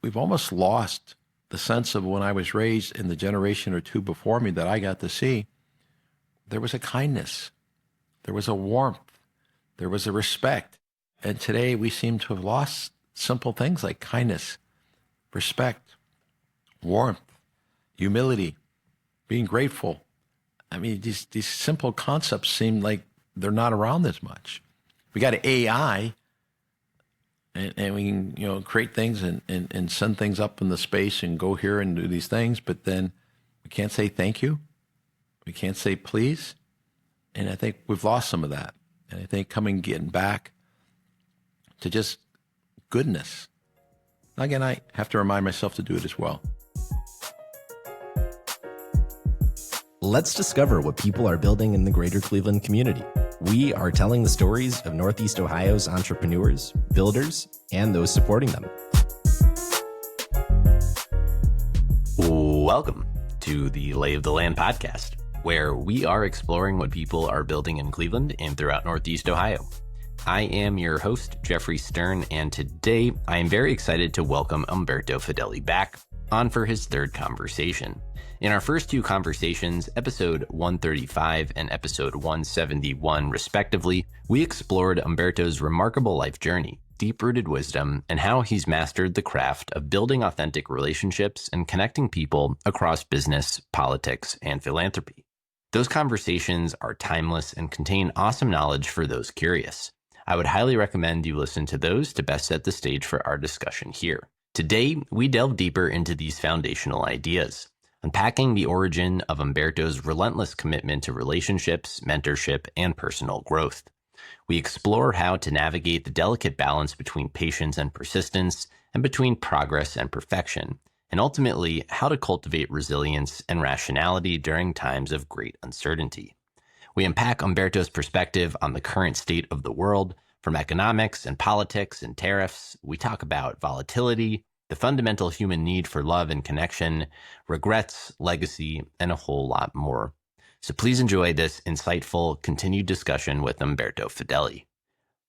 we've almost lost the sense of when I was raised in the generation or two before me that I got to see. There was a kindness, there was a warmth, there was a respect. And today we seem to have lost simple things like kindness, respect, warmth, humility, being grateful. I mean, these simple concepts seem like they're not around as much. We got AI, and we can create things and send things up in the space and go here and do these things, but then we can't say thank you. We can't say please. And I think we've lost some of that. And I think getting back to just goodness. Again, I have to remind myself to do it as well. Let's discover what people are building in the greater Cleveland community. We are telling the stories of Northeast Ohio's entrepreneurs, builders, and those supporting them. Welcome to the Lay of the Land podcast, where we are exploring what people are building in Cleveland and throughout Northeast Ohio. I am your host, Jeffrey Stern, and today I am very excited to welcome Umberto Fedeli back on for his third conversation. In our first two conversations, episode 135 and episode 171 respectively, we explored Umberto's remarkable life journey, deep-rooted wisdom, and how he's mastered the craft of building authentic relationships and connecting people across business, politics, and philanthropy. Those conversations are timeless and contain awesome knowledge for those curious. I would highly recommend you listen to those to best set the stage for our discussion here. Today, we delve deeper into these foundational ideas, unpacking the origin of Umberto's relentless commitment to relationships, mentorship, and personal growth. We explore how to navigate the delicate balance between patience and persistence, and between progress and perfection, and ultimately how to cultivate resilience and rationality during times of great uncertainty. We unpack Umberto's perspective on the current state of the world, from economics and politics and tariffs. We talk about volatility, the fundamental human need for love and connection, regrets, legacy, and a whole lot more. So please enjoy this insightful, continued discussion with Umberto Fedeli.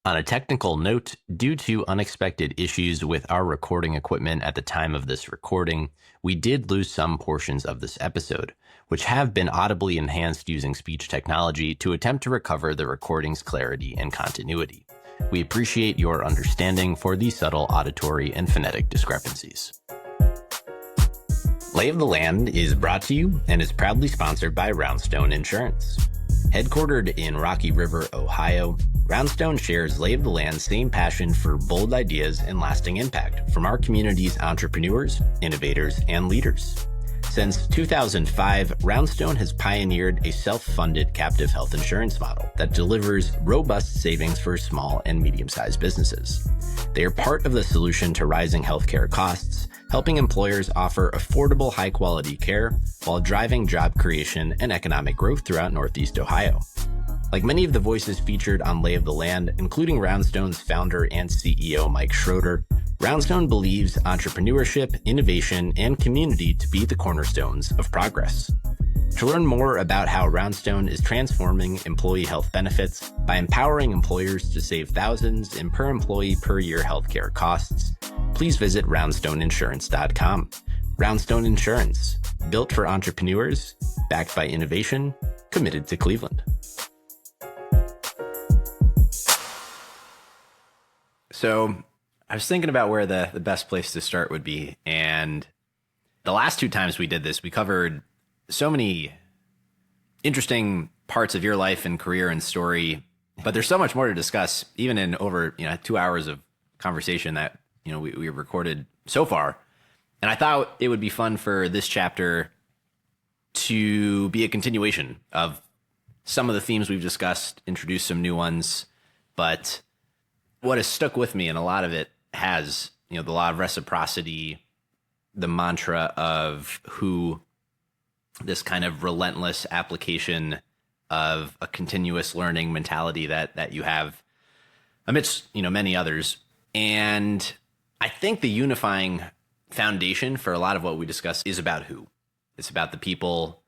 On a technical note, due to unexpected issues with our recording equipment at the time of this recording, we did lose some portions of this episode, which have been audibly enhanced using speech technology to attempt to recover the recording's clarity and continuity. We appreciate your understanding for these subtle auditory and phonetic discrepancies. Lay of the Land is brought to you and is proudly sponsored by Roundstone Insurance. Headquartered in Rocky River, Ohio, Roundstone shares Lay of the Land's same passion for bold ideas and lasting impact from our community's entrepreneurs, innovators, and leaders. Since 2005, Roundstone has pioneered a self-funded captive health insurance model that delivers robust savings for small and medium-sized businesses. They are part of the solution to rising healthcare costs, helping employers offer affordable, high-quality care while driving job creation and economic growth throughout Northeast Ohio. Like many of the voices featured on Lay of the Land, including Roundstone's founder and CEO Mike Schroeder, Roundstone believes entrepreneurship, innovation, and community to be the cornerstones of progress. To learn more about how Roundstone is transforming employee health benefits by empowering employers to save thousands in per employee per year healthcare costs, please visit roundstoneinsurance.com. Roundstone Insurance, built for entrepreneurs, backed by innovation, committed to Cleveland. So I was thinking about where the best place to start would be. And the last two times we did this, we covered so many interesting parts of your life and career and story. But there's so much more to discuss, even in over 2 hours of conversation that we recorded so far. And I thought it would be fun for this chapter to be a continuation of some of the themes we've discussed, introduce some new ones. But what has stuck with me, and a lot of it has, the law of reciprocity, the mantra of who, this kind of relentless application of a continuous learning mentality that you have amidst, many others. And I think the unifying foundation for a lot of what we discuss is about who. It's about the people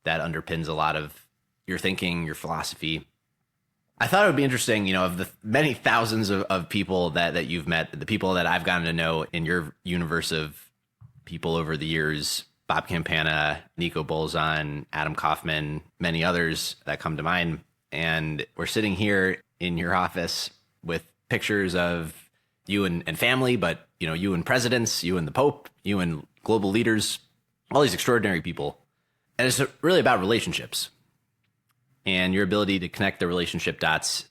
that underpins a lot of your thinking, your philosophy. I thought it would be interesting, of the many thousands of people that you've met, the people that I've gotten to know in your universe of people over the years, Bob Campana, Nico Bolzan, Adam Kaufman, many others that come to mind. And we're sitting here in your office with pictures of you and family, but you and presidents, you and the Pope, you and global leaders, all these extraordinary people. And it's really about relationships and your ability to connect the relationship dots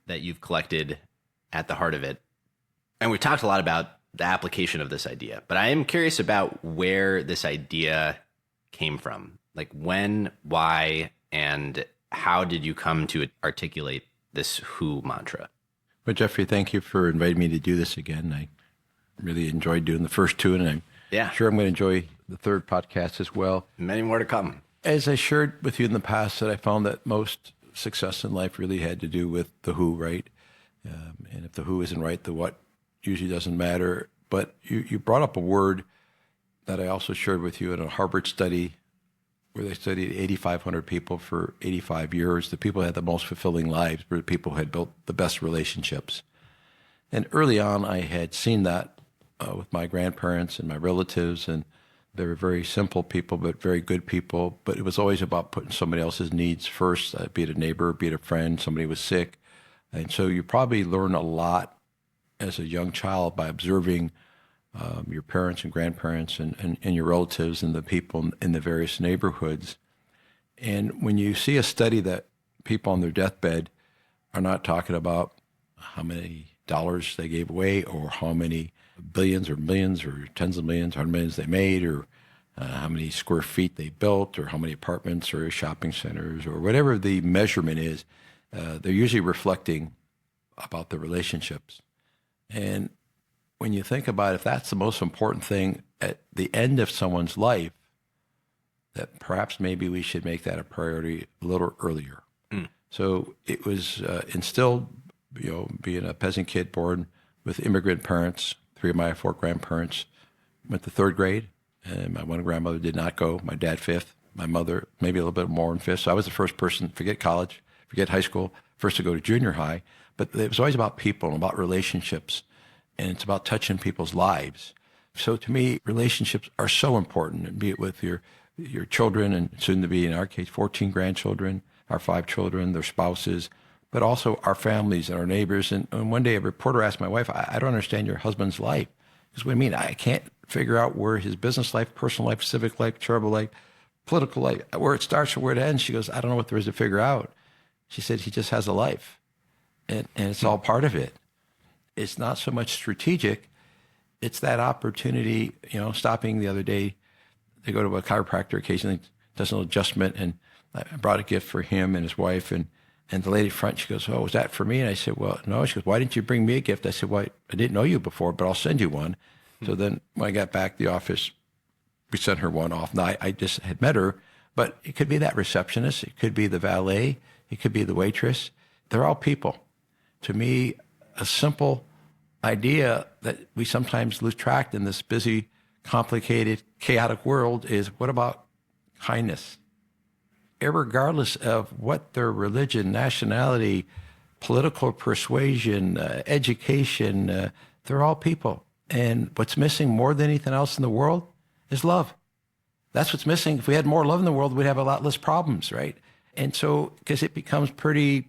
that you've collected at the heart of it. And we talked a lot about the application of this idea, but I am curious about where this idea came from. Like when, why, and how did you come to articulate this who mantra? Well, Jeffrey, thank you for inviting me to do this again. I really enjoyed doing the first two, and I'm sure I'm going to enjoy the third podcast as well. Many more to come. As I shared with you in the past, that I found that most success in life really had to do with the who, right? And if the who isn't right, the what usually doesn't matter. But you brought up a word that I also shared with you in a Harvard study where they studied 8,500 people for 85 years. The people who had the most fulfilling lives were the people who had built the best relationships. And early on, I had seen that with my grandparents and my relatives, and they were very simple people, but very good people. But it was always about putting somebody else's needs first, be it a neighbor, be it a friend, somebody was sick. And so you probably learn a lot as a young child by observing your parents and grandparents and your relatives and the people in the various neighborhoods. And when you see a study that people on their deathbed are not talking about how many dollars they gave away or how many billions or millions or tens of millions, hundred millions they made, or how many square feet they built, or how many apartments or shopping centers, or whatever the measurement is, they're usually reflecting about the relationships. And when you think about if that's the most important thing at the end of someone's life, that perhaps maybe we should make that a priority a little earlier. So it was instilled, being a peasant kid born with immigrant parents. 3 of my 4 grandparents went to 3rd grade, and my one grandmother did not go. My dad 5th, my mother maybe a little bit more in 5th. So I was the first person, forget college, forget high school, first to go to junior high. But it was always about people and about relationships, and it's about touching people's lives. So to me, relationships are so important, and be it with your children, and soon to be, in our case, 14 grandchildren, our 5 children, their spouses, but also our families and our neighbors. And one day a reporter asked my wife, I don't understand your husband's life. Because what do you mean? I can't figure out where his business life, personal life, civic life, charitable life, political life, where it starts or where it ends. She goes, I don't know what there is to figure out. She said, he just has a life, and it's all part of it. It's not so much strategic. It's that opportunity, stopping the other day, they go to a chiropractor occasionally, does an adjustment, and I brought a gift for him and his wife, and the lady front, she goes, oh, was that for me? And I said, well, no. She goes, why didn't you bring me a gift? I said, well, I didn't know you before, but I'll send you one. So then when I got back to the office, we sent her one off. Now, I just had met her, but it could be that receptionist. It could be the valet. It could be the waitress. They're all people. To me, a simple idea that we sometimes lose track in this busy, complicated, chaotic world is, what about kindness? Irregardless of what their religion, nationality, political persuasion, education, they're all people. And what's missing more than anything else in the world is love. That's what's missing. If we had more love in the world, we'd have a lot less problems, right? And so, because it becomes pretty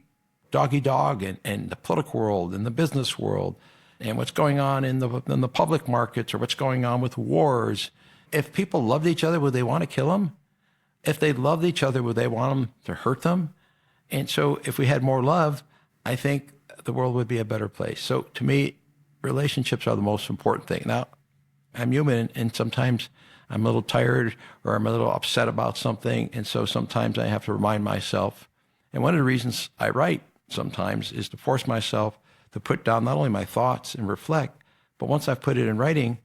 dog-eat-dog in the political world, in the business world, and what's going on in the public markets, or what's going on with wars. If people loved each other, would they want to kill them? If they loved each other, would they want them to hurt them? And so if we had more love, I think the world would be a better place. So to me, relationships are the most important thing. Now, I'm human, and sometimes I'm a little tired or I'm a little upset about something. And so sometimes I have to remind myself. And one of the reasons I write sometimes is to force myself to put down not only my thoughts and reflect, but once I've put it in writing,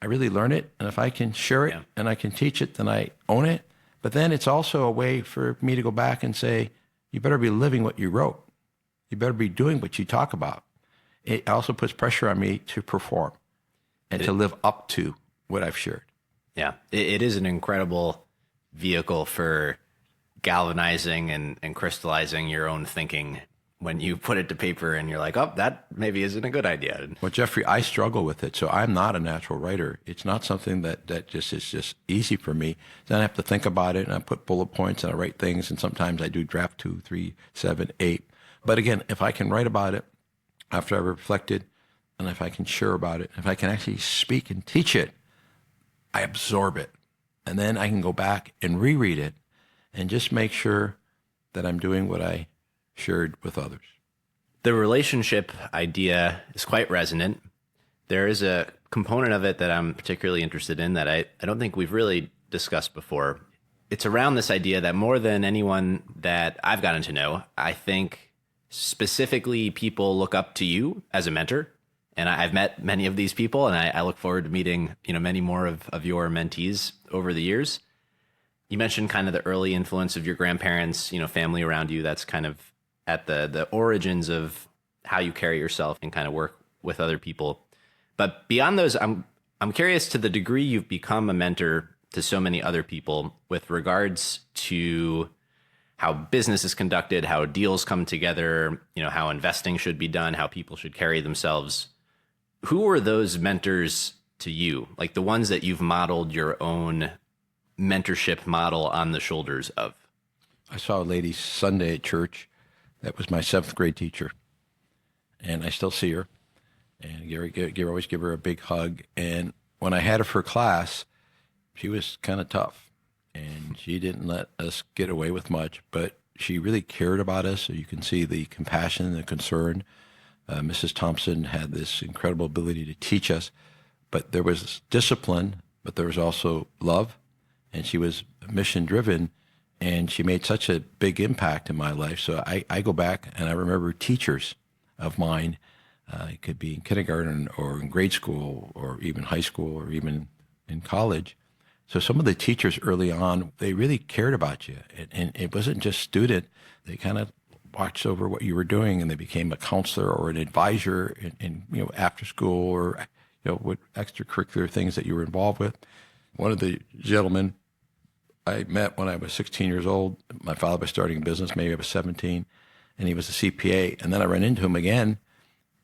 I really learn it. And if I can share it and I can teach it, then I own it. But then it's also a way for me to go back and say, you better be living what you wrote. You better be doing what you talk about. It also puts pressure on me to perform and to live up to what I've shared. Yeah, it is an incredible vehicle for galvanizing and crystallizing your own thinking when you put it to paper and you're like, oh, that maybe isn't a good idea. Well, Jeffrey, I struggle with it. So I'm not a natural writer. It's not something that just is just easy for me. Then I have to think about it, and I put bullet points and I write things. And sometimes I do draft 2, 3, 7, 8. But again, if I can write about it after I've reflected, and if I can share about it, if I can actually speak and teach it, I absorb it. And then I can go back and reread it and just make sure that I'm doing what I shared with others. The relationship idea is quite resonant. There is a component of it that I'm particularly interested in that I don't think we've really discussed before. It's around this idea that more than anyone that I've gotten to know, I think specifically people look up to you as a mentor. And I've met many of these people, and I look forward to meeting, many more of your mentees over the years. You mentioned kind of the early influence of your grandparents, family around you. That's kind of at the origins of how you carry yourself and kind of work with other people. But beyond those, I'm curious to the degree you've become a mentor to so many other people with regards to how business is conducted, how deals come together, how investing should be done, how people should carry themselves. Who are those mentors to you? Like the ones that you've modeled your own mentorship model on the shoulders of? I saw a lady Sunday at church that was my 7th grade teacher, and I still see her. And Gary always give her a big hug. And when I had her for class, she was kind of tough, and she didn't let us get away with much, but she really cared about us. So you can see the compassion and the concern. Mrs. Thompson had this incredible ability to teach us, but there was discipline, but there was also love, and she was mission driven, and she made such a big impact in my life. So I go back and I remember teachers of mine. It could be in kindergarten or in grade school or even high school or even in college. So some of the teachers early on, they really cared about you, and it wasn't just student. They kind of watched over what you were doing, and they became a counselor or an advisor in after school or what extracurricular things that you were involved with. One of the gentlemen I met when I was 16 years old, my father was starting a business, maybe I was 17, and he was a CPA. And then I ran into him again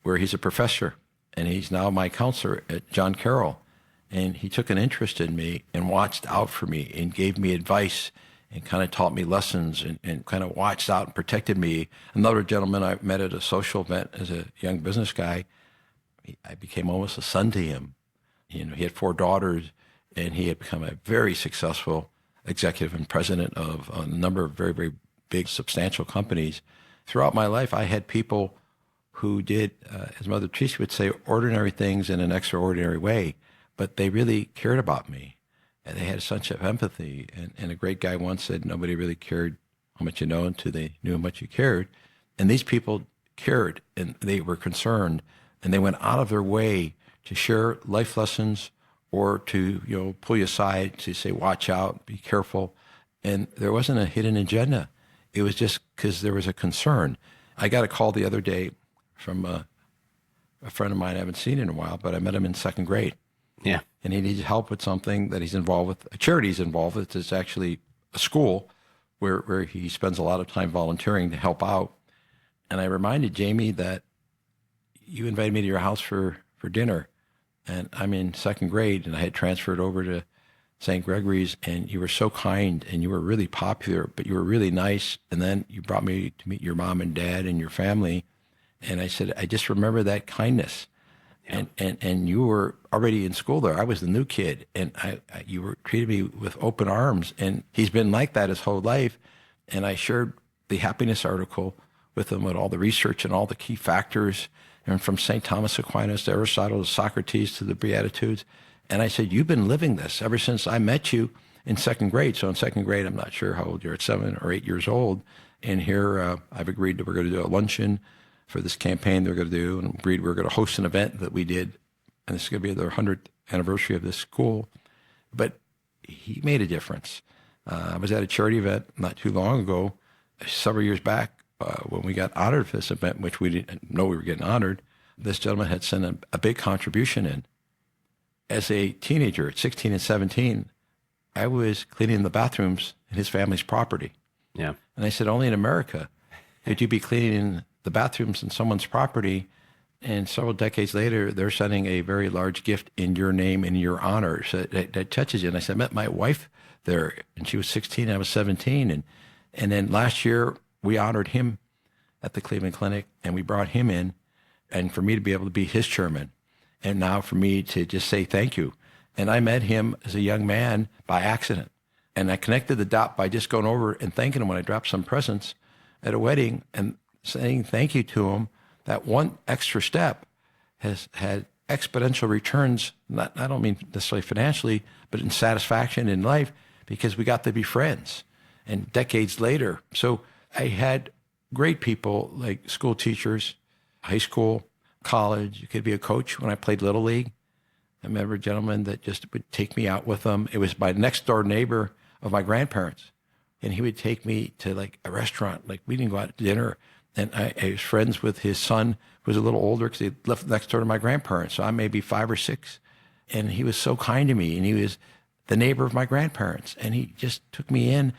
where he's a professor, and he's now my counselor at John Carroll. And he took an interest in me and watched out for me and gave me advice and kind of taught me lessons and kind of watched out and protected me. Another gentleman I met at a social event as a young business guy, I became almost a son to him. He had 4 daughters, and he had become a very successful executive and president of a number of very, very big, substantial companies. Throughout my life, I had people who did, as Mother Teresa would say, ordinary things in an extraordinary way, but they really cared about me. And they had such of empathy. And a great guy once said, nobody really cared how much you know until they knew how much you cared. And these people cared, and they were concerned, and they went out of their way to share life lessons or to, pull you aside to say, watch out, be careful. And there wasn't a hidden agenda. It was just because there was a concern. I got a call the other day from a friend of mine I haven't seen in a while, but I met him in 2nd grade. Yeah. And he needs help with something that he's involved with, a charity he's involved with. It's actually a school where he spends a lot of time volunteering to help out. And I reminded Jamie that you invited me to your house for dinner. And I'm in 2nd grade, and I had transferred over to St. Gregory's, and you were so kind, and you were really popular, but you were really nice. And then you brought me to meet your mom and dad and your family. And I said, I just remember that kindness. Yeah. And you were already in school there. I was the new kid, and you were treated me with open arms. And he's been like that his whole life. And I shared the happiness article with him with all the research and all the key factors, and from St. Thomas Aquinas to Aristotle to Socrates to the Beatitudes. And I said, you've been living this ever since I met you in 2nd grade. So in 2nd grade, I'm not sure how old you're, at 7 or 8 years old. And here I've agreed that we're going to do a luncheon for this campaign they're going to do, and agreed we're going to host an event that we did. And this is going to be the 100th anniversary of this school. But he made a difference. I was at a charity event not too long ago, several years back, when we got honored for this event, which we didn't know we were getting honored. This gentleman had sent a big contribution in. As a teenager at 16 and 17, I was cleaning the bathrooms in his family's property. Yeah. And I said, only in America could you be cleaning the bathrooms in someone's property, and several decades later, they're sending a very large gift in your name and your honor. So that touches you. And I said, I met my wife there, and she was 16, I was 17. And then last year, we honored him at the Cleveland Clinic, and we brought him in, and for me to be able to be his chairman, and now for me to just say thank you. And I met him as a young man by accident. And I connected the dot by just going over and thanking him when I dropped some presents at a wedding and saying thank you to him. That one extra step has had exponential returns, I don't mean necessarily financially, but in satisfaction in life, because we got to be friends. And decades later, so I had great people like school teachers, high school, college. You could be a coach when I played Little League. I remember a gentleman that just would take me out with him. It was my next door neighbor of my grandparents. And he would take me to like a restaurant. Like we didn't go out to dinner. And I was friends with his son, who was a little older because he lived next door to my grandparents. So I'm maybe 5 or 6. And he was so kind to me. And he was the neighbor of my grandparents. And he just took me in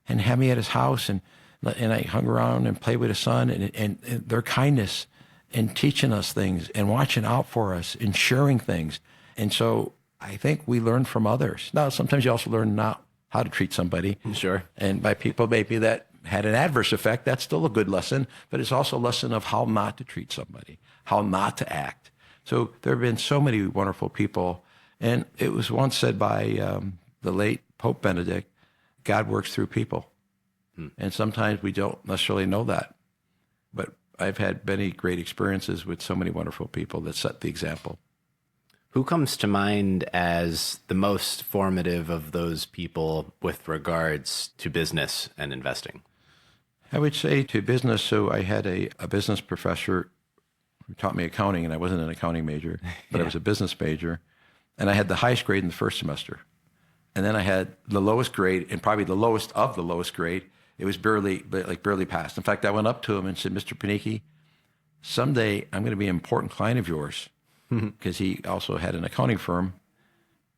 and had me at his house. And I hung around and played with his son. And their kindness and teaching us things and watching out for us and sharing things. And so I think we learn from others. Now, sometimes you also learn not how to treat somebody. Sure. And by people maybe that had an adverse effect, that's still a good lesson, but it's also a lesson of how not to treat somebody, how not to act. So there have been so many wonderful people. And it was once said by the late Pope Benedict, God works through people. And sometimes we don't necessarily know that. But I've had many great experiences with so many wonderful people that set the example. Who comes to mind as the most formative of those people with regards to business and investing? I would say to business, so I had a business professor who taught me accounting, and I wasn't an accounting major, but I was a business major. And I had the highest grade in the first semester. And then I had the lowest grade, and probably the lowest of the lowest grade. It was barely passed. In fact, I went up to him and said, Mr. Panicki, someday I'm going to be an important client of yours, because he also had an accounting firm.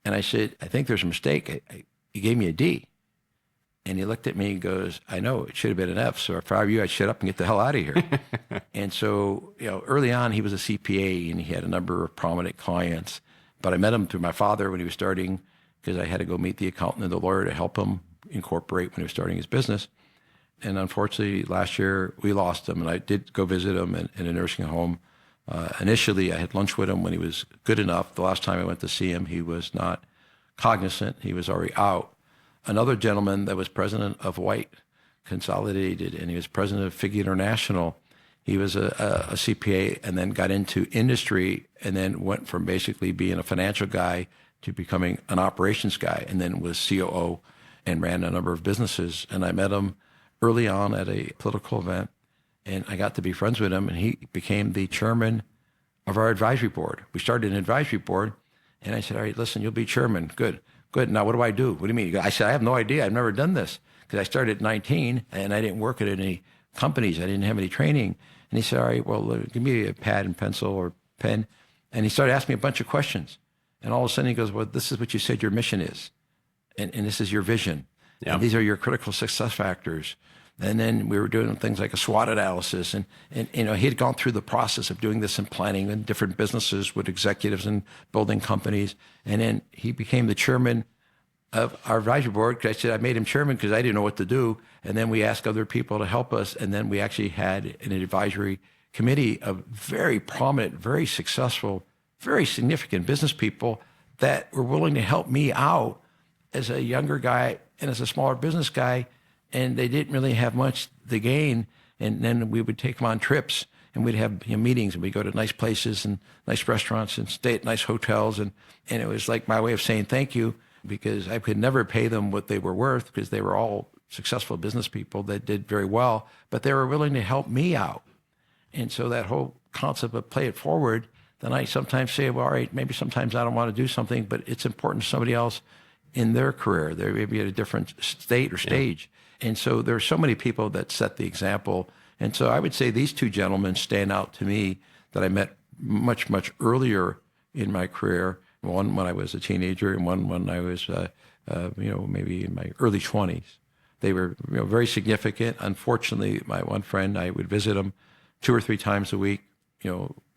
And I said, I think there's a mistake. He gave me a D. And he looked at me and goes, I know, it should have been an F. So if I were you, I'd shut up and get the hell out of here. And so, early on, he was a CPA, and he had a number of prominent clients. But I met him through my father when he was starting, because I had to go meet the accountant and the lawyer to help him incorporate when he was starting his business. And unfortunately, last year, we lost him. And I did go visit him in a nursing home. Initially, I had lunch with him when he was good enough. The last time I went to see him, he was not cognizant. He was already out. Another gentleman that was president of White Consolidated, and he was president of Fig International. He was a CPA and then got into industry and then went from basically being a financial guy to becoming an operations guy, and then was COO and ran a number of businesses. And I met him early on at a political event, and I got to be friends with him, and he became the chairman of our advisory board. We started an advisory board, and I said, all right, listen, you'll be chairman. Good. Now, what do I do? What do you mean? I said, I have no idea. I've never done this, because I started at 19, and I didn't work at any companies. I didn't have any training. And he said, all right, well, give me a pad and pencil or pen. And he started asking me a bunch of questions. And all of a sudden he goes, well, this is what you said your mission is. And this is your vision. Yeah. And these are your critical success factors. And then we were doing things like a SWOT analysis. And he had gone through the process of doing this and planning in different businesses with executives and building companies. And then he became the chairman of our advisory board, because I said I made him chairman because I didn't know what to do. And then we asked other people to help us. And then we actually had an advisory committee of very prominent, very successful, very significant business people that were willing to help me out as a younger guy and as a smaller business guy. And they didn't really have much to gain. And then we would take them on trips, and we'd have meetings, and we'd go to nice places and nice restaurants and stay at nice hotels. And it was like my way of saying thank you, because I could never pay them what they were worth, because they were all successful business people that did very well, but they were willing to help me out. And so that whole concept of play it forward, then I sometimes say, well, all right, maybe sometimes I don't want to do something, but it's important to somebody else in their career. They may be at a different state or stage. Yeah. And so there are so many people that set the example. And so I would say these two gentlemen stand out to me that I met much, much earlier in my career. One when I was a teenager, and one when I was, maybe in my early 20s. They were very significant. Unfortunately, my one friend, I would visit him 2 or 3 times a week,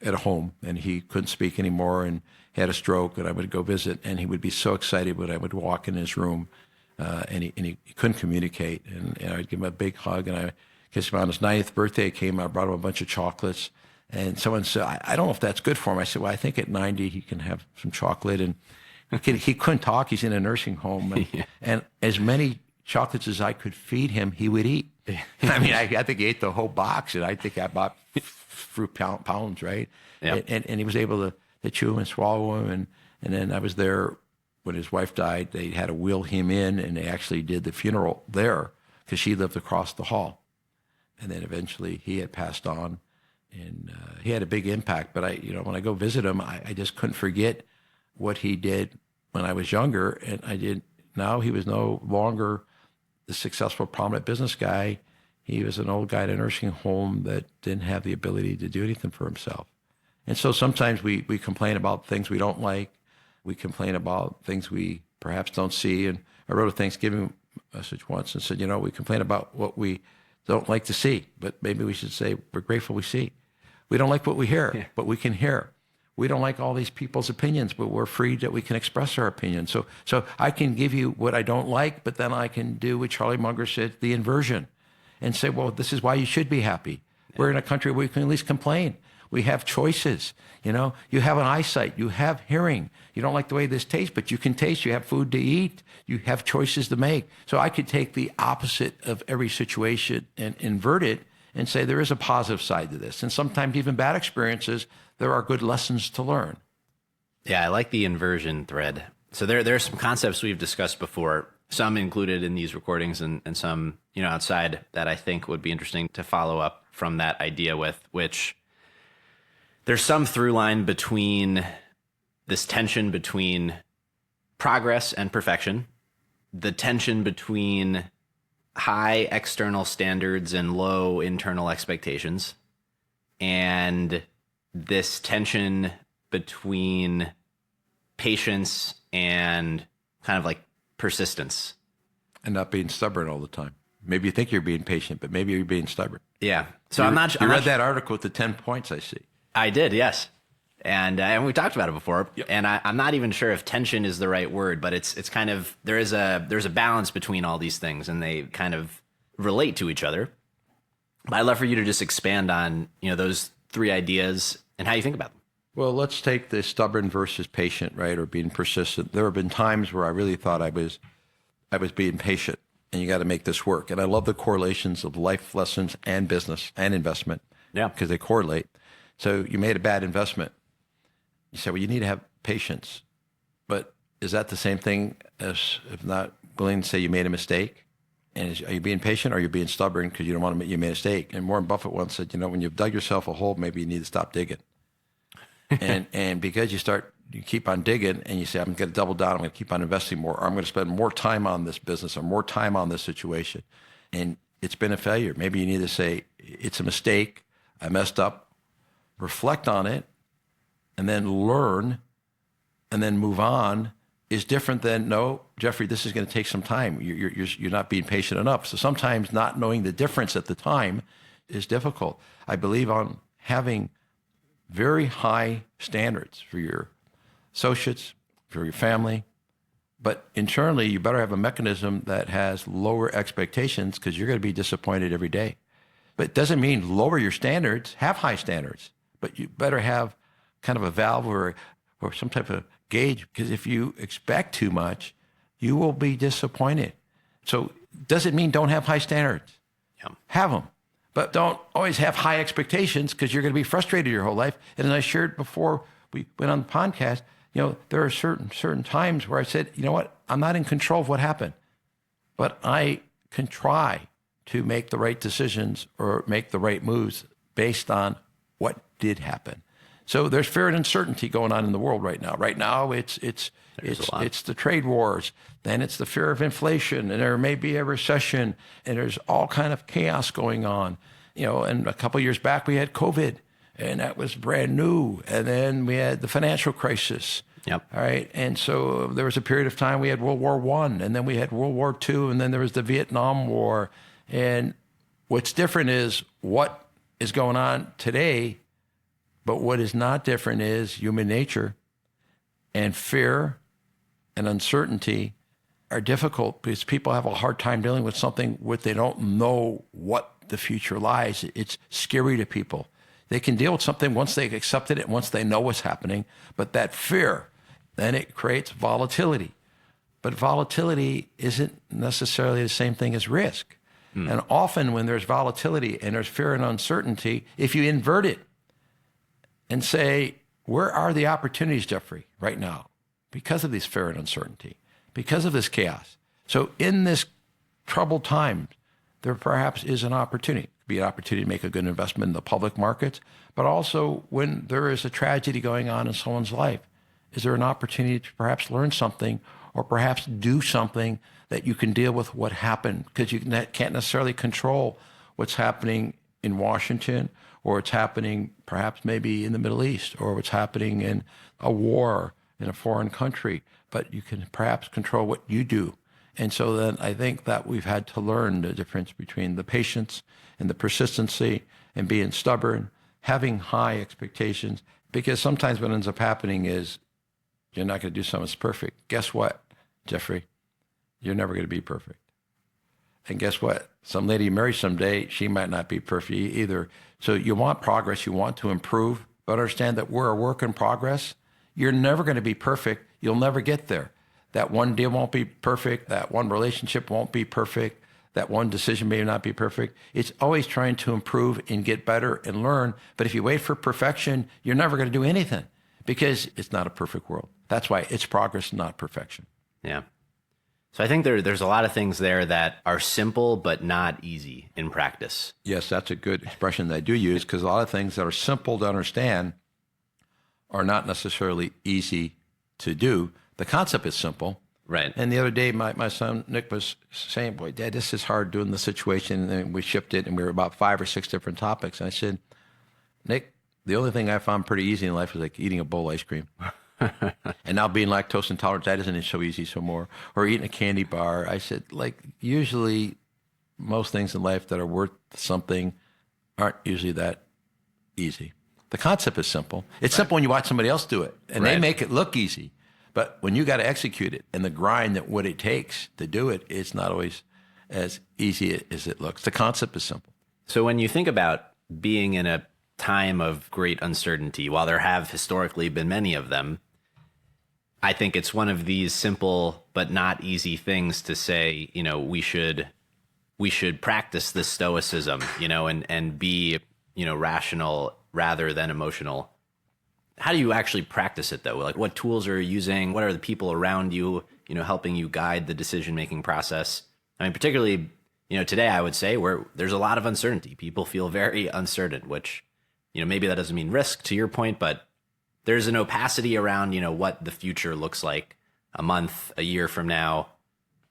at a home, and he couldn't speak anymore and had a stroke, and I would go visit, and he would be so excited when I would walk in his room, and he couldn't communicate, and I'd give him a big hug, and I kissed him on his 90th birthday. I came, I brought him a bunch of chocolates, and someone said, I don't know if that's good for him. I said, well, I think at 90 he can have some chocolate, and he couldn't talk. He's in a nursing home, and, and as many chocolates as I could feed him, he would eat. I mean, I think he ate the whole box, and I think I bought fruit pounds, right? Yep. And he was able to chew and swallow them. And then I was there when his wife died. They had to wheel him in, and they actually did the funeral there because she lived across the hall. And then eventually he had passed on, and he had a big impact. But when I go visit him, I just couldn't forget what he did when I was younger. And now he was no longer the successful, prominent business guy. He was an old guy in a nursing home that didn't have the ability to do anything for himself. And so sometimes we complain about things we don't like. We complain about things we perhaps don't see. And I wrote a Thanksgiving message once and said, we complain about what we don't like to see, but maybe we should say we're grateful we see. We don't like what we hear, but we can hear. We don't like all these people's opinions, but we're free that we can express our opinion. So I can give you what I don't like, but then I can do what Charlie Munger said, the inversion, and say, well, this is why you should be happy. We're in a country where we can at least complain. We have choices. You have an eyesight. You have hearing. You don't like the way this tastes, but you can taste. You have food to eat. You have choices to make. So I could take the opposite of every situation and invert it and say there is a positive side to this. And sometimes even bad experiences, there are good lessons to learn. Yeah, I like the inversion thread. So there are some concepts we've discussed before, some included in these recordings and some, outside, that I think would be interesting to follow up from that idea with, which there's some through line between this tension between progress and perfection, the tension between high external standards and low internal expectations, and this tension between patience and kind of like persistence. And not being stubborn all the time. Maybe you think you're being patient, but maybe you're being stubborn. Yeah. So you read that article with the 10 points, I see. I did, yes. And we talked about it before. Yep. And I'm not even sure if tension is the right word, but it's kind of, there's a balance between all these things, and they kind of relate to each other. But I'd love for you to just expand on, those 3 ideas and how you think about them. Well, let's take the stubborn versus patient, right? Or being persistent. There have been times where I really thought I was being patient, and you got to make this work. And I love the correlations of life lessons and business and investment. Yeah. Because they correlate. So you made a bad investment. You say, well, you need to have patience. But is that the same thing as, if not willing to say you made a mistake? And are you being patient, or are you being stubborn because you don't want to admit you made a mistake? And Warren Buffett once said, when you've dug yourself a hole, maybe you need to stop digging. and because you keep on digging, and you say, I'm going to double down, I'm going to keep on investing more, or I'm going to spend more time on this business or more time on this situation, and it's been a failure. Maybe you need to say, it's a mistake, I messed up, reflect on it, and then learn, and then move on, is different than, no, Jeffrey, this is going to take some time. You're not being patient enough. So sometimes not knowing the difference at the time is difficult. I believe on having very high standards for your associates, for your family, but internally you better have a mechanism that has lower expectations, because you're going to be disappointed every day. But it doesn't mean lower your standards, have high standards, but you better have kind of a valve or some type of gauge, because if you expect too much, you will be disappointed. So does it mean don't have high standards? Yeah. Have them, but don't always have high expectations, because you're going to be frustrated your whole life. And as I shared before we went on the podcast, there are certain times where I said, you know what, I'm not in control of what happened, but I can try to make the right decisions or make the right moves based on what did happen. So there's fear and uncertainty going on in the world right now. Right now, it's the trade wars, then it's the fear of inflation, and there may be a recession, and there's all kind of chaos going on. And a couple of years back we had COVID, and that was brand new, and then we had the financial crisis. Yep. All right, and so there was a period of time we had World War I, and then we had World War II, and then there was the Vietnam War. And what's different is what is going on today, but what is not different is human nature, and fear and uncertainty are difficult because people have a hard time dealing with something where they don't know what the future lies. It's scary to people. They can deal with something once they've accepted it, once they know what's happening, but that fear, then it creates volatility. But volatility isn't necessarily the same thing as risk. And often when there's volatility and there's fear and uncertainty, if you invert it and say, where are the opportunities, Jeffrey, right now? Because of this fear and uncertainty, because of this chaos. So in this troubled time, there perhaps is an opportunity. It could be an opportunity to make a good investment in the public markets, but also when there is a tragedy going on in someone's life, is there an opportunity to perhaps learn something or perhaps do something that you can deal with what happened? Because you can't necessarily control what's happening in Washington, or it's happening perhaps maybe in the Middle East, or what's happening in a war in a foreign country, but you can perhaps control what you do. And so then I think that we've had to learn the difference between the patience and the persistency and being stubborn, having high expectations, because sometimes what ends up happening is you're not going to do something that's perfect. Guess what, Jeffrey? You're never going to be perfect. And guess what? Some lady you marry someday, she might not be perfect either. So you want progress, you want to improve, but understand that we're a work in progress. You're never going to be perfect. You'll never get there. That one deal won't be perfect. That one relationship won't be perfect. That one decision may not be perfect. It's always trying to improve and get better and learn. But if you wait for perfection, you're never going to do anything because it's not a perfect world. That's why it's progress, not perfection. Yeah. So I think there's a lot of things there that are simple but not easy in practice. Yes, that's a good expression that I do use, because a lot of things that are simple to understand are not necessarily easy to do. The concept is simple. Right. And the other day, my son, Nick, was saying, boy, Dad, this is hard doing the situation. And we shipped it, and we were about 5 or 6 different topics. And I said, Nick, the only thing I found pretty easy in life is like eating a bowl of ice cream. And now being lactose intolerant, that isn't so easy so more. Or eating a candy bar. I said, like, usually most things in life that are worth something aren't usually that easy. The concept is simple. It's simple when you watch somebody else do it, and they make it look easy. But when you got to execute it and the grind that what it takes to do it, it's not always as easy as it looks. The concept is simple. So when you think about being in a time of great uncertainty, while there have historically been many of them, I think it's one of these simple but not easy things to say, you know, we should practice this stoicism, you know, and be, you know, rational rather than emotional. How do you actually practice it though? Like, what tools are you using? What are the people around you, you know, helping you guide the decision-making process? I mean, particularly, you know, today I would say where there's a lot of uncertainty. People feel very uncertain, which, you know, maybe that doesn't mean risk to your point, but there's an opacity around, you know, what the future looks like a month, a year from now.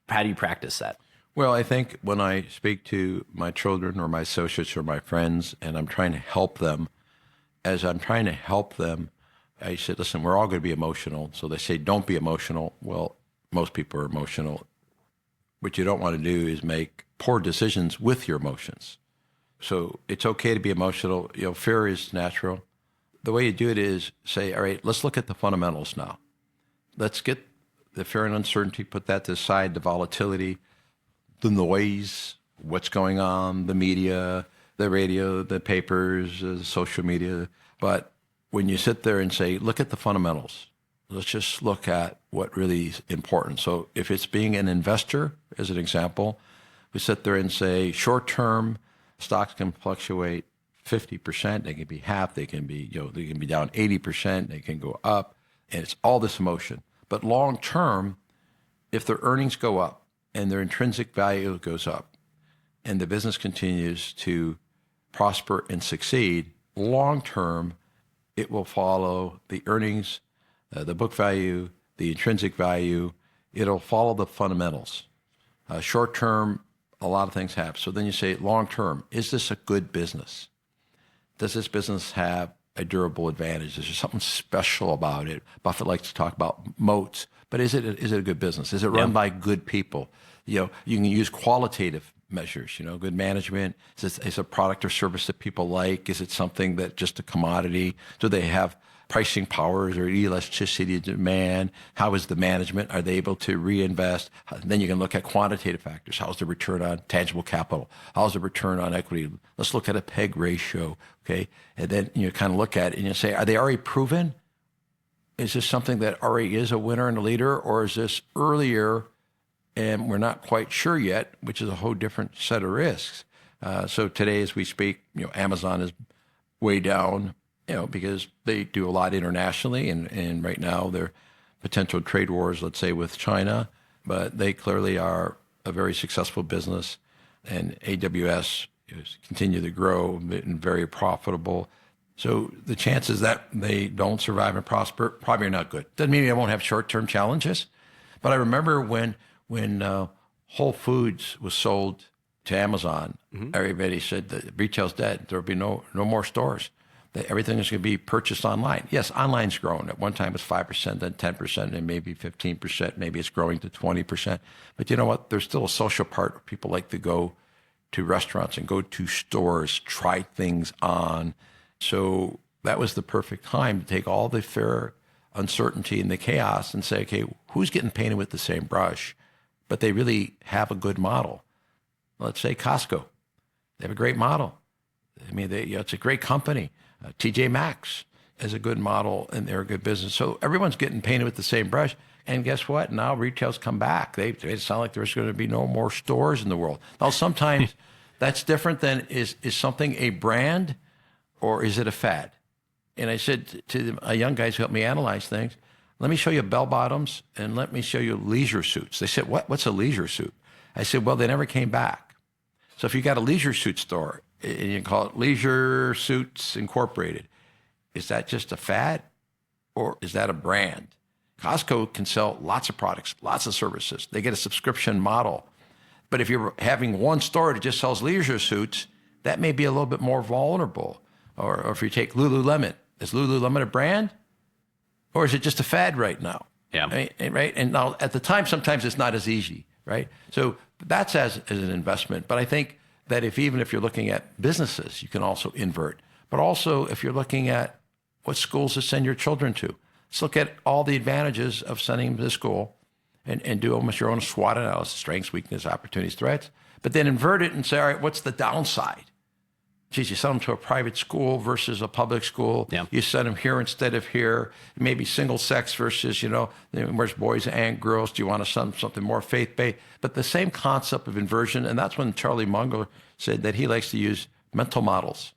How do you practice that? Well, I think when I speak to my children or my associates or my friends, and I'm trying to help them, as I'm trying to help them, I said, listen, we're all going to be emotional. So they say, don't be emotional. Well, most people are emotional. What you don't want to do is make poor decisions with your emotions. So it's okay to be emotional. You know, fear is natural. The way you do it is say, all right, let's look at the fundamentals now. Let's get the fear and uncertainty, put that to the side, the volatility, the noise, what's going on, the media, the radio, the papers, social media. But when you sit there and say, look at the fundamentals, let's just look at what really is important. So if it's being an investor, as an example, we sit there and say, short-term stocks can fluctuate 50%, they can be half, they can be, you know, they can be down 80%, they can go up, and it's all this emotion. But long term, if their earnings go up and their intrinsic value goes up and the business continues to prosper and succeed, long term, it will follow the earnings, the book value, the intrinsic value. It'll follow the fundamentals. Short term, a lot of things happen. So then you say, long term, is this a good business? Does this business have a durable advantage? Is there something special about it? Buffett likes to talk about moats, but is it a good business? Is it run by good people? You know, you can use qualitative measures. Good management. Is a product or service that people like? Is it something that just a commodity? Do they have pricing powers or elasticity of demand? How is the management? Are they able to reinvest? Then you can look at quantitative factors. How's the return on tangible capital? How's the return on equity? Let's look at a PEG ratio, okay? And then you kind of look at it and you say, are they already proven? Is this something that already is a winner and a leader, or is this earlier and we're not quite sure yet, which is a whole different set of risks? So today, as we speak, Amazon is way down, because they do a lot internationally, and right now they're potential trade wars, let's say, with China, but they clearly are a very successful business, and AWS is continue to grow and very profitable. So the chances that they don't survive and prosper probably are not good. Doesn't mean they won't have short-term challenges, but I remember when Whole Foods was sold to Amazon, everybody said that retail's dead. There'll be no more stores. That everything is going to be purchased online. Yes, online's grown. At one time it was 5%, then 10%, and maybe 15%. Maybe it's growing to 20%. But you know what? There's still a social part where people like to go to restaurants and go to stores, try things on. So that was the perfect time to take all the fear, uncertainty, and the chaos and say, okay, who's getting painted with the same brush? But they really have a good model. Let's say Costco. They have a great model. I mean, it's a great company. TJ Maxx is a good model, and they're a good business. So everyone's getting painted with the same brush. And guess what? Now retail's come back. They sound like there's going to be no more stores in the world. Now, sometimes that's different than is something a brand or is it a fad? And I said to the young guys who helped me analyze things, let me show you bell bottoms and let me show you leisure suits. They said, what's a leisure suit? I said, well, they never came back. So if you got a leisure suit store and you call it Leisure Suits Incorporated, is that just a fad or is that a brand? Costco can sell lots of products, lots of services. They get a subscription model. But if you're having one store that just sells leisure suits, that may be a little bit more vulnerable. Or if you take Lululemon, is Lululemon a brand? Or is it just a fad right now? Yeah. Right? And now at the time, sometimes it's not as easy, right? So that's as an investment. But I think that even if you're looking at businesses, you can also invert. But also if you're looking at what schools to send your children to, let's look at all the advantages of sending them to school and do almost your own SWOT analysis, strengths, weaknesses, opportunities, threats. But then invert it and say, all right, what's the downside? Geez, you send them to a private school versus a public school. Yeah. You send them here instead of here. Maybe single sex versus, where's boys and girls? Do you want to send something more faith-based? But the same concept of inversion, and that's when Charlie Munger said that he likes to use mental models.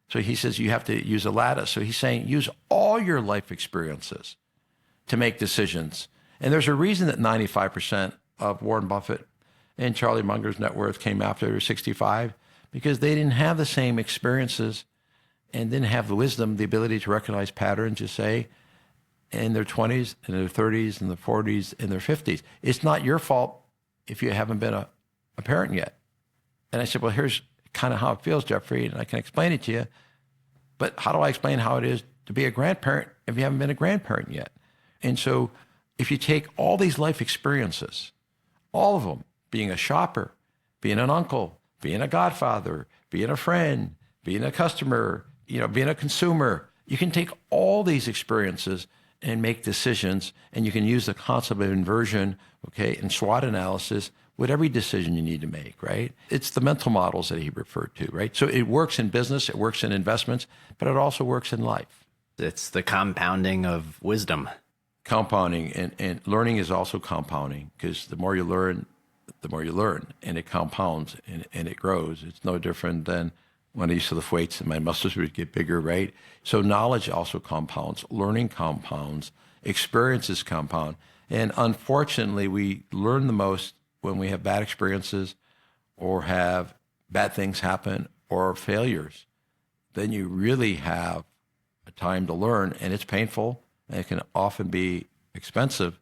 So he says you have to use a lattice. So he's saying use all your life experiences to make decisions. And there's a reason that 95% of Warren Buffett and Charlie Munger's net worth came after they were 65, because they didn't have the same experiences and didn't have the wisdom, the ability to recognize patterns, you say, in their 20s, in their 30s, in their 40s, in their 50s. It's not your fault if you haven't been a parent yet. And I said, well, here's kind of how it feels, Jeffrey, and I can explain it to you. But how do I explain how it is to be a grandparent if you haven't been a grandparent yet? And so if you take all these life experiences, all of them, being a shopper, being an uncle, being a godfather, being a friend, being a customer, being a consumer, you can take all these experiences and make decisions, and you can use the concept of inversion, okay, and SWOT analysis with every decision you need to make, right? It's the mental models that he referred to, right? So it works in business, it works in investments, but it also works in life. It's the compounding of wisdom. Compounding, and learning is also compounding, because the more you learn, and it compounds and it grows. It's no different than when I used to lift weights and my muscles would get bigger, right? So knowledge also compounds, learning compounds, experiences compound. And unfortunately, we learn the most when we have bad experiences or have bad things happen or failures. Then you really have a time to learn, and it's painful and it can often be expensive.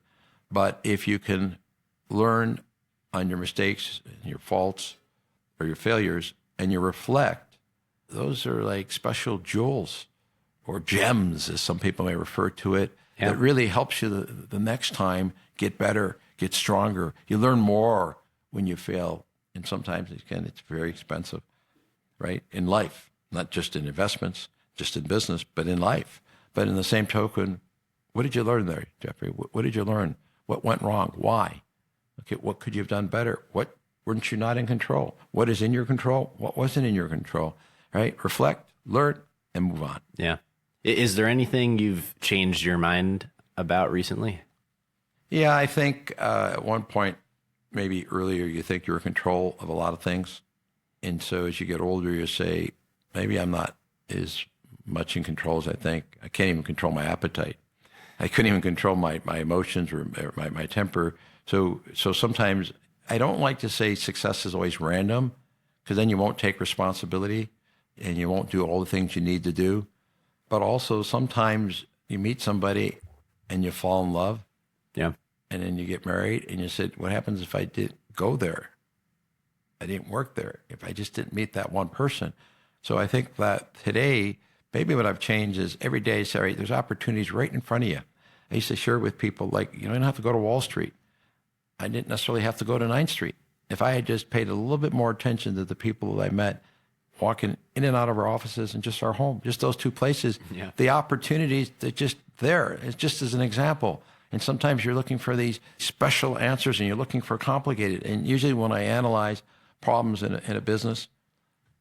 But if you can learn on your mistakes and your faults or your failures and you reflect, those are like special jewels or gems, as some people may refer to it, that really helps you the next time get better, get stronger. You learn more when you fail And sometimes, again, it's very expensive, right? In life, not just in investments, just in business, but in life. But in the same token, what did you learn there, Jeffrey? What did you learn? What went wrong? Why? Okay, what could you have done better? What weren't you not in control? What is in your control? What wasn't in your control? Right? Reflect, learn, and move on. Yeah. Is there anything you've changed your mind about recently? Yeah, I think at one point, maybe earlier, you think you're in control of a lot of things. And so as you get older, you say, maybe I'm not as much in control as I think. I can't even control my appetite. I couldn't even control my emotions or my temper. So sometimes I don't like to say success is always random, because then you won't take responsibility and you won't do all the things you need to do. But also sometimes you meet somebody and you fall in love. Yeah. And then you get married and you said, what happens if I didn't go there? I didn't work there. If I just didn't meet that one person. So I think that today, maybe what I've changed is every day, sorry, there's opportunities right in front of you. I used to share with people, like, you don't have to go to Wall Street. I didn't necessarily have to go to 9th Street. If I had just paid a little bit more attention to the people that I met walking in and out of our offices and just our home, just those two places, the opportunities, they're just there. It's just as an example. And sometimes you're looking for these special answers and you're looking for complicated. And usually when I analyze problems in a business,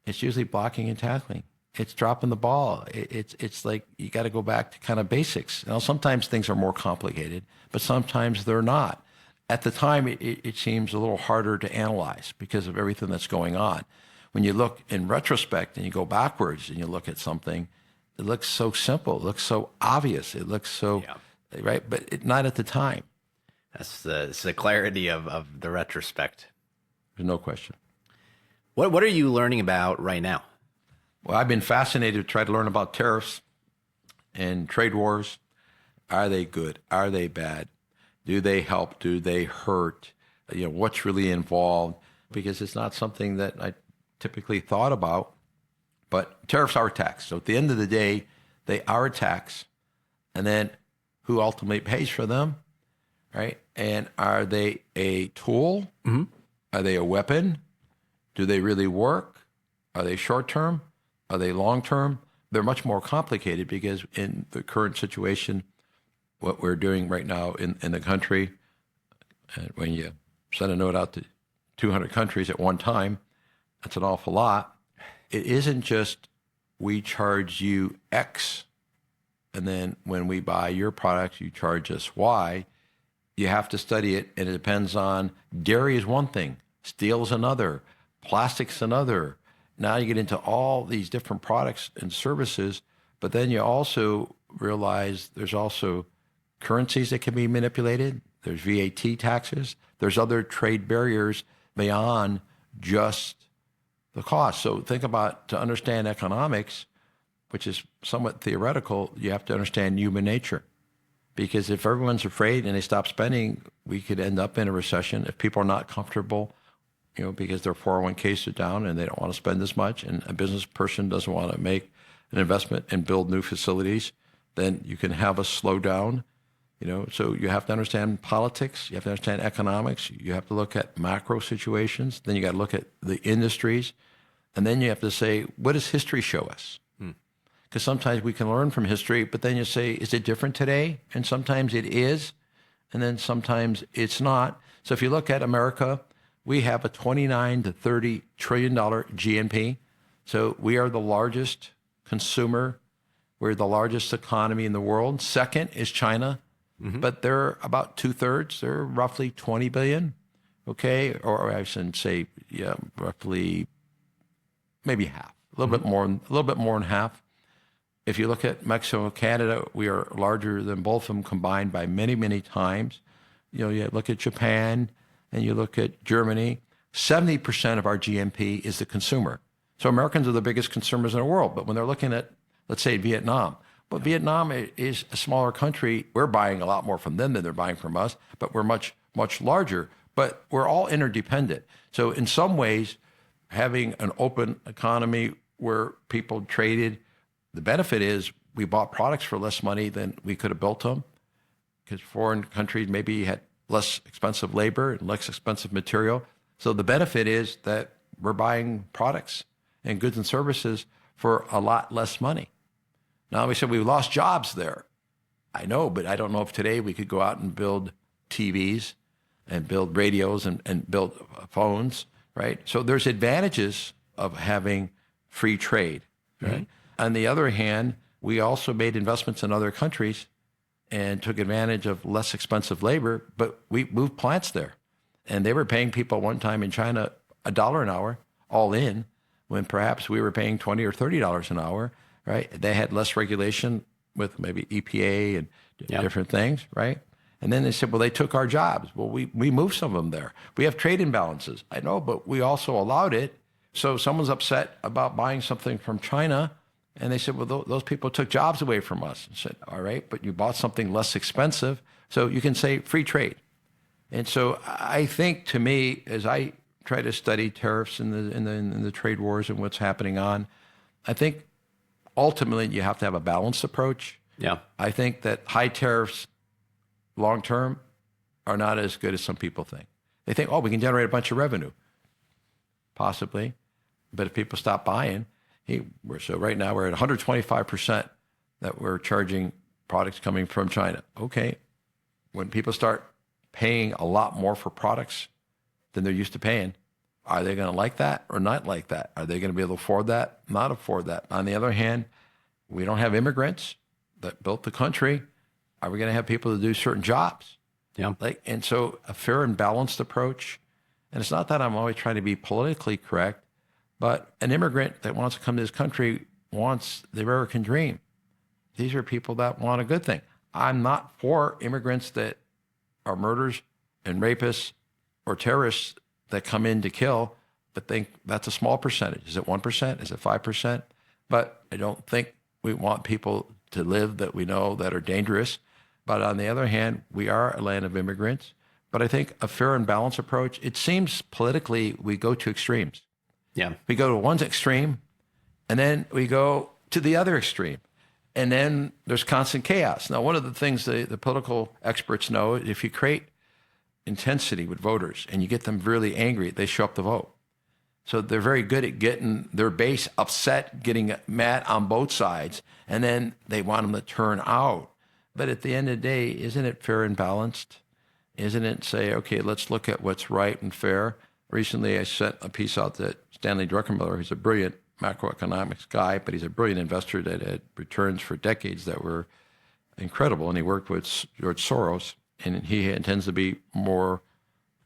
it's usually blocking and tackling. It's dropping the ball. It's like you got to go back to kind of basics. Now, sometimes things are more complicated, but sometimes they're not. At the time, it seems a little harder to analyze because of everything that's going on. When you look in retrospect and you go backwards and you look at something, it looks so simple. It looks so obvious. It looks so, right? But not at the time. That's the clarity of the retrospect. There's no question. What are you learning about right now? Well, I've been fascinated to try to learn about tariffs and trade wars. Are they good? Are they bad? Do they help? Do they hurt? What's really involved? Because it's not something that I typically thought about. But tariffs are a tax. So at the end of the day, they are a tax. And then who ultimately pays for them, right? And are they a tool? Mm-hmm. Are they a weapon? Do they really work? Are they short-term? Are they long-term? They're much more complicated because in the current situation, what we're doing right now in the country, and when you send a note out to 200 countries at one time, that's an awful lot. It isn't just we charge you X, and then when we buy your products, you charge us Y. You have to study it, and it depends on dairy is one thing, steel is another, plastics another. Now you get into all these different products and services, but then you also realize there's also currencies that can be manipulated. There's VAT taxes. There's other trade barriers beyond just the cost. So think about, to understand economics, which is somewhat theoretical, you have to understand human nature. Because if everyone's afraid and they stop spending, we could end up in a recession. If people are not comfortable, because their 401ks are down and they don't want to spend as much, and a business person doesn't want to make an investment and build new facilities, then you can have a slowdown. So you have to understand politics, you have to understand economics, you have to look at macro situations, then you got to look at the industries, and then you have to say, what does history show us? Because sometimes we can learn from history, but then you say, is it different today? And sometimes it is, and then sometimes it's not. So if you look at America, we have a $29 to $30 trillion GNP. So we are the largest consumer. We're the largest economy in the world. Second is China, but they're about 2/3. They're roughly 20 billion, okay? Or I shouldn't say, roughly maybe half, a little bit more than half. If you look at Mexico and Canada, we are larger than both of them combined by many, many times. You look at Japan and you look at Germany, 70% of our GNP is the consumer. So Americans are the biggest consumers in the world. But when they're looking at, let's say, Vietnam, but Vietnam is a smaller country. We're buying a lot more from them than they're buying from us, but we're much, much larger. But we're all interdependent. So in some ways, having an open economy where people traded, the benefit is we bought products for less money than we could have built them, because foreign countries maybe had less expensive labor and less expensive material. So the benefit is that we're buying products and goods and services for a lot less money. Now, we said we lost jobs there. I know, but I don't know if today we could go out and build TVs and build radios and build phones, right? So there's advantages of having free trade, right? On the other hand, we also made investments in other countries and took advantage of less expensive labor, but we moved plants there. And they were paying people one time in China $1 an hour, all in, when perhaps we were paying $20 or $30 an hour, right? They had less regulation with maybe EPA and different things, right? And then they said, well, they took our jobs. Well, we moved some of them there. We have trade imbalances. I know, but we also allowed it. So someone's upset about buying something from China, and they said, well, those people took jobs away from us. I said, all right, but you bought something less expensive. So you can say free trade. And so I think, to me, as I try to study tariffs in the trade wars and what's happening on, I think ultimately you have to have a balanced approach. Yeah. I think that high tariffs long term are not as good as some people think. They think, oh, we can generate a bunch of revenue. Possibly. But if people stop buying, so right now we're at 125% that we're charging products coming from China. Okay. When people start paying a lot more for products than they're used to paying, are they going to like that or not like that? Are they going to be able to afford that, not afford that? On the other hand, we don't have immigrants that built the country. Are we going to have people to do certain jobs? Yeah. And so a fair and balanced approach. And it's not that I'm always trying to be politically correct, but an immigrant that wants to come to this country wants the American dream. These are people that want a good thing. I'm not for immigrants that are murderers and rapists or terrorists that come in to kill, but think that's a small percentage. Is it 1%? Is it 5%? But I don't think we want people to live that we know that are dangerous. But on the other hand, we are a land of immigrants. But I think a fair and balanced approach, it seems politically we go to extremes. Yeah. We go to one extreme, and then we go to the other extreme. And then there's constant chaos. Now, one of the things the political experts know, if you create intensity with voters and you get them really angry, they show up to vote. So they're very good at getting their base upset, getting mad on both sides, and then they want them to turn out. But at the end of the day, isn't it fair and balanced? Isn't it say, okay, let's look at what's right and fair? Recently, I sent a piece out that Stanley Druckenmiller, who's a brilliant macroeconomics guy, but he's a brilliant investor that had returns for decades that were incredible. And he worked with George Soros, and he tends to be more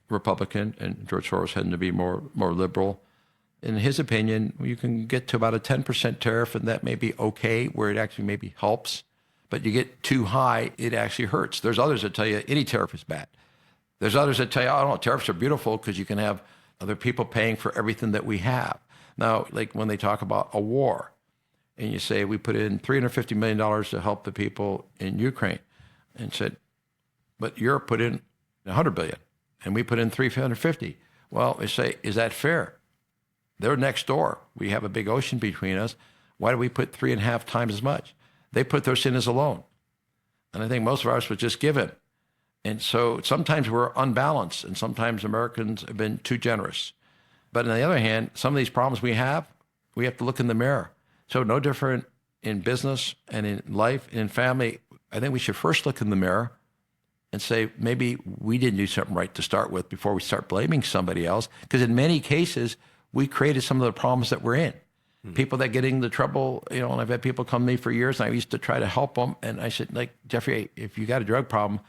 Republican, and George Soros tends to be more liberal. In his opinion, you can get to about a 10% tariff, and that may be okay, where it actually maybe helps. But you get too high, it actually hurts. There's others that tell you any tariff is bad. There's others that tell you, oh, no, tariffs are beautiful because you can have other people paying for everything that we have. Now, like when they talk about a war, and you say, we put in $350 million to help the people in Ukraine, and said, but Europe put in $100 billion, and we put in $350. Well, they say, is that fair? They're next door. We have a big ocean between us. Why do we put 3.5 times as much? They put theirs in as a loan. And I think most of ours was just given. And so sometimes we're unbalanced, and sometimes Americans have been too generous. But on the other hand, some of these problems we have to look in the mirror. So no different in business and in life and in family. I think we should first look in the mirror and say, maybe we didn't do something right to start with before we start blaming somebody else. Because in many cases, we created some of the problems that we're in. People that get into trouble, and I've had people come to me for years, and I used to try to help them. And I said, like, Jeffrey, if you got a drug problem,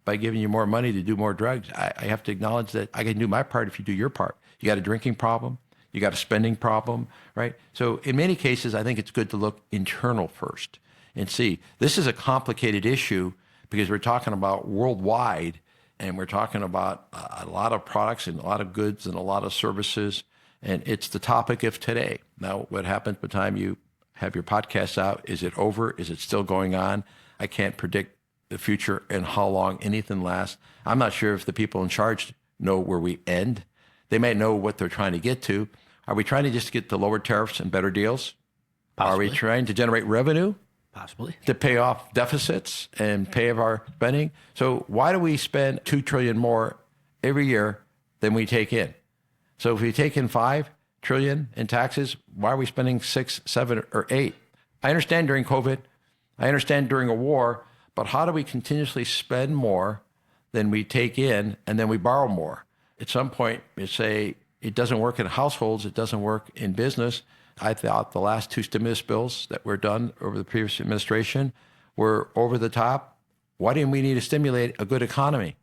by giving you more money to do more drugs, I have to acknowledge that I can do my part if you do your part. You got a drinking problem, you got a spending problem, right? So in many cases, I think it's good to look internal first and see. This is a complicated issue because we're talking about worldwide, and we're talking about a lot of products and a lot of goods and a lot of services. And it's the topic of today. Now, what happens by the time you have your podcast out? Is it over? Is it still going on? I can't predict the future and how long anything lasts. I'm not sure if the people in charge know where we end. They may know what they're trying to get to. Are we trying to just get the lower tariffs and better deals? Possibly. Are we trying to generate revenue? Possibly. To pay off deficits and pay for our spending? So why do we spend $2 trillion more every year than we take in? So if we take in 5 trillion in taxes, why are we spending 6, 7, or 8? I understand during COVID, I understand during a war, but how do we continuously spend more than we take in and then we borrow more? At some point, you say it doesn't work in households, it doesn't work in business. I thought the last 2 stimulus bills that were done over the previous administration were over the top. Why do we need to stimulate a good economy?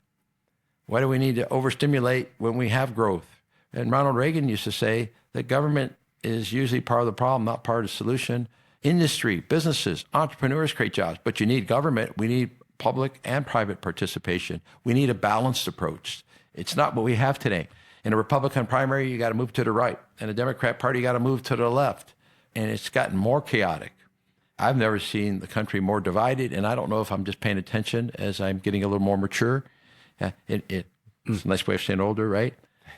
Why do we need to overstimulate when we have growth? And Ronald Reagan used to say that government is usually part of the problem, not part of the solution. Industry, businesses, entrepreneurs create jobs, but you need government. We need public and private participation. We need a balanced approach. It's not what we have today. In a Republican primary, you got to move to the right. In a Democrat Party, you got to move to the left. And it's gotten more chaotic. I've never seen the country more divided, and I don't know if I'm just paying attention as I'm getting a little more mature. It's a nice way of saying older, right?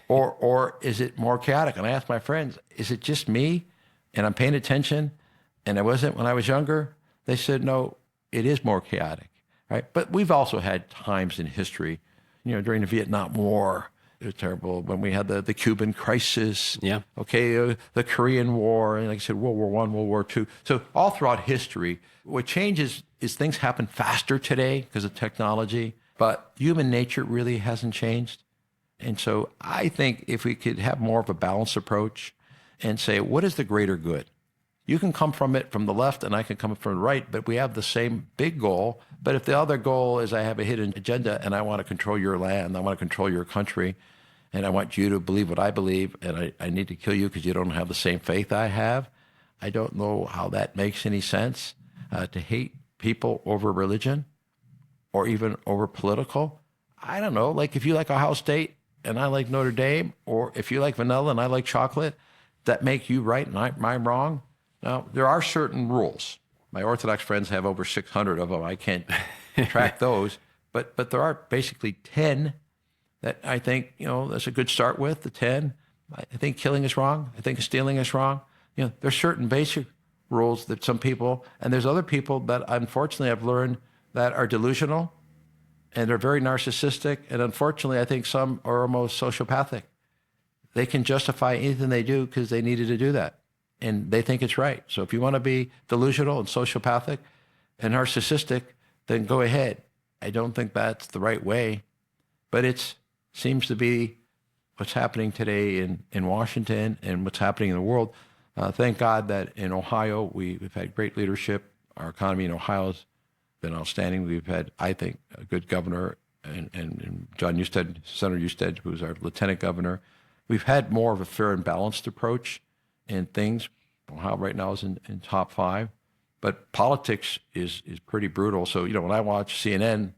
Or is it more chaotic? And I ask my friends, is it just me and I'm paying attention and I wasn't when I was younger? They said, no, it is more chaotic, right? But we've also had times in history, during the Vietnam War, it was terrible. When we had the Cuban crisis, the Korean War, and like I said, World War I, World War II. So all throughout history, what changes is things happen faster today because of technology, but human nature really hasn't changed. And so I think if we could have more of a balanced approach and say, what is the greater good? You can come from it from the left and I can come from the right, but we have the same big goal. But if the other goal is I have a hidden agenda and I want to control your land, I want to control your country, and I want you to believe what I believe, and I need to kill you because you don't have the same faith I have, I don't know how that makes any sense, to hate people over religion or even over political. I don't know, like if you like Ohio State and I like Notre Dame, or if you like vanilla and I like chocolate, that make you right and I'm wrong. Now, there are certain rules. My Orthodox friends have over 600 of them. I can't track those. But there are basically 10 that I think, that's a good start with, the 10. I think killing is wrong. I think stealing is wrong. There's certain basic rules that some people, and there's other people that unfortunately I've learned that are delusional and they're very narcissistic. And unfortunately, I think some are almost sociopathic. They can justify anything they do because they needed to do that. And they think it's right. So if you want to be delusional and sociopathic and narcissistic, then go ahead. I don't think that's the right way, but it seems to be what's happening today in Washington and what's happening in the world. Thank God that in Ohio, we've had great leadership. Our economy in Ohio has been outstanding. We've had, I think, a good governor and John Husted, Senator Husted, who's our lieutenant governor. We've had more of a fair and balanced approach and things. Ohio right now is in top 5, but politics is pretty brutal. So, when I watch CNN,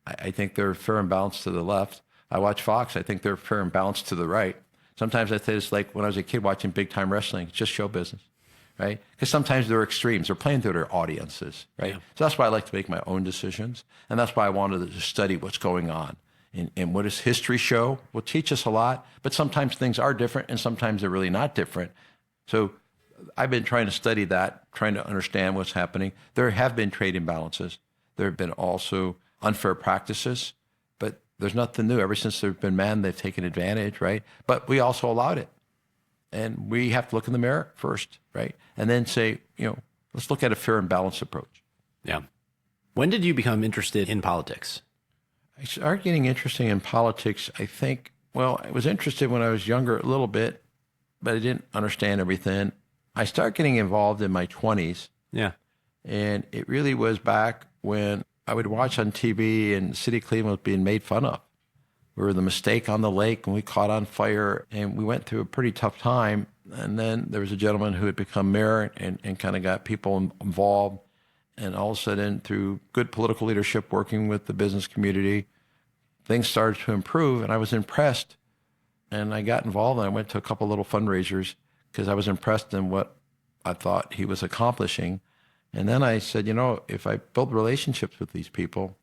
I think they're fair and balanced to the left. I watch Fox, I think they're fair and balanced to the right. Sometimes I say it's like when I was a kid watching big time wrestling, it's just show business, right? Because sometimes they're extremes, they're playing to their audiences, right? Yeah. So that's why I like to make my own decisions. And that's why I wanted to study what's going on. And what does history show? Will teach us a lot, but sometimes things are different and sometimes they're really not different. So I've been trying to study that, trying to understand what's happening. There have been trade imbalances. There have been also unfair practices, but there's nothing new. Ever since there's been man, they've taken advantage, right? But we also allowed it. And we have to look in the mirror first, right? And then say, let's look at a fair and balanced approach. Yeah. When did you become interested in politics? I started getting interested in politics, I think, I was interested when I was younger a little bit, but I didn't understand everything. I started getting involved in my 20s. Yeah. And it really was back when I would watch on TV and the city of Cleveland was being made fun of. We were the mistake on the lake and we caught on fire and we went through a pretty tough time. And then there was a gentleman who had become mayor and kind of got people involved. And all of a sudden, through good political leadership, working with the business community, things started to improve. And I was impressed. And I got involved and I went to a couple little fundraisers because I was impressed in what I thought he was accomplishing. And then I said, if I build relationships with these people,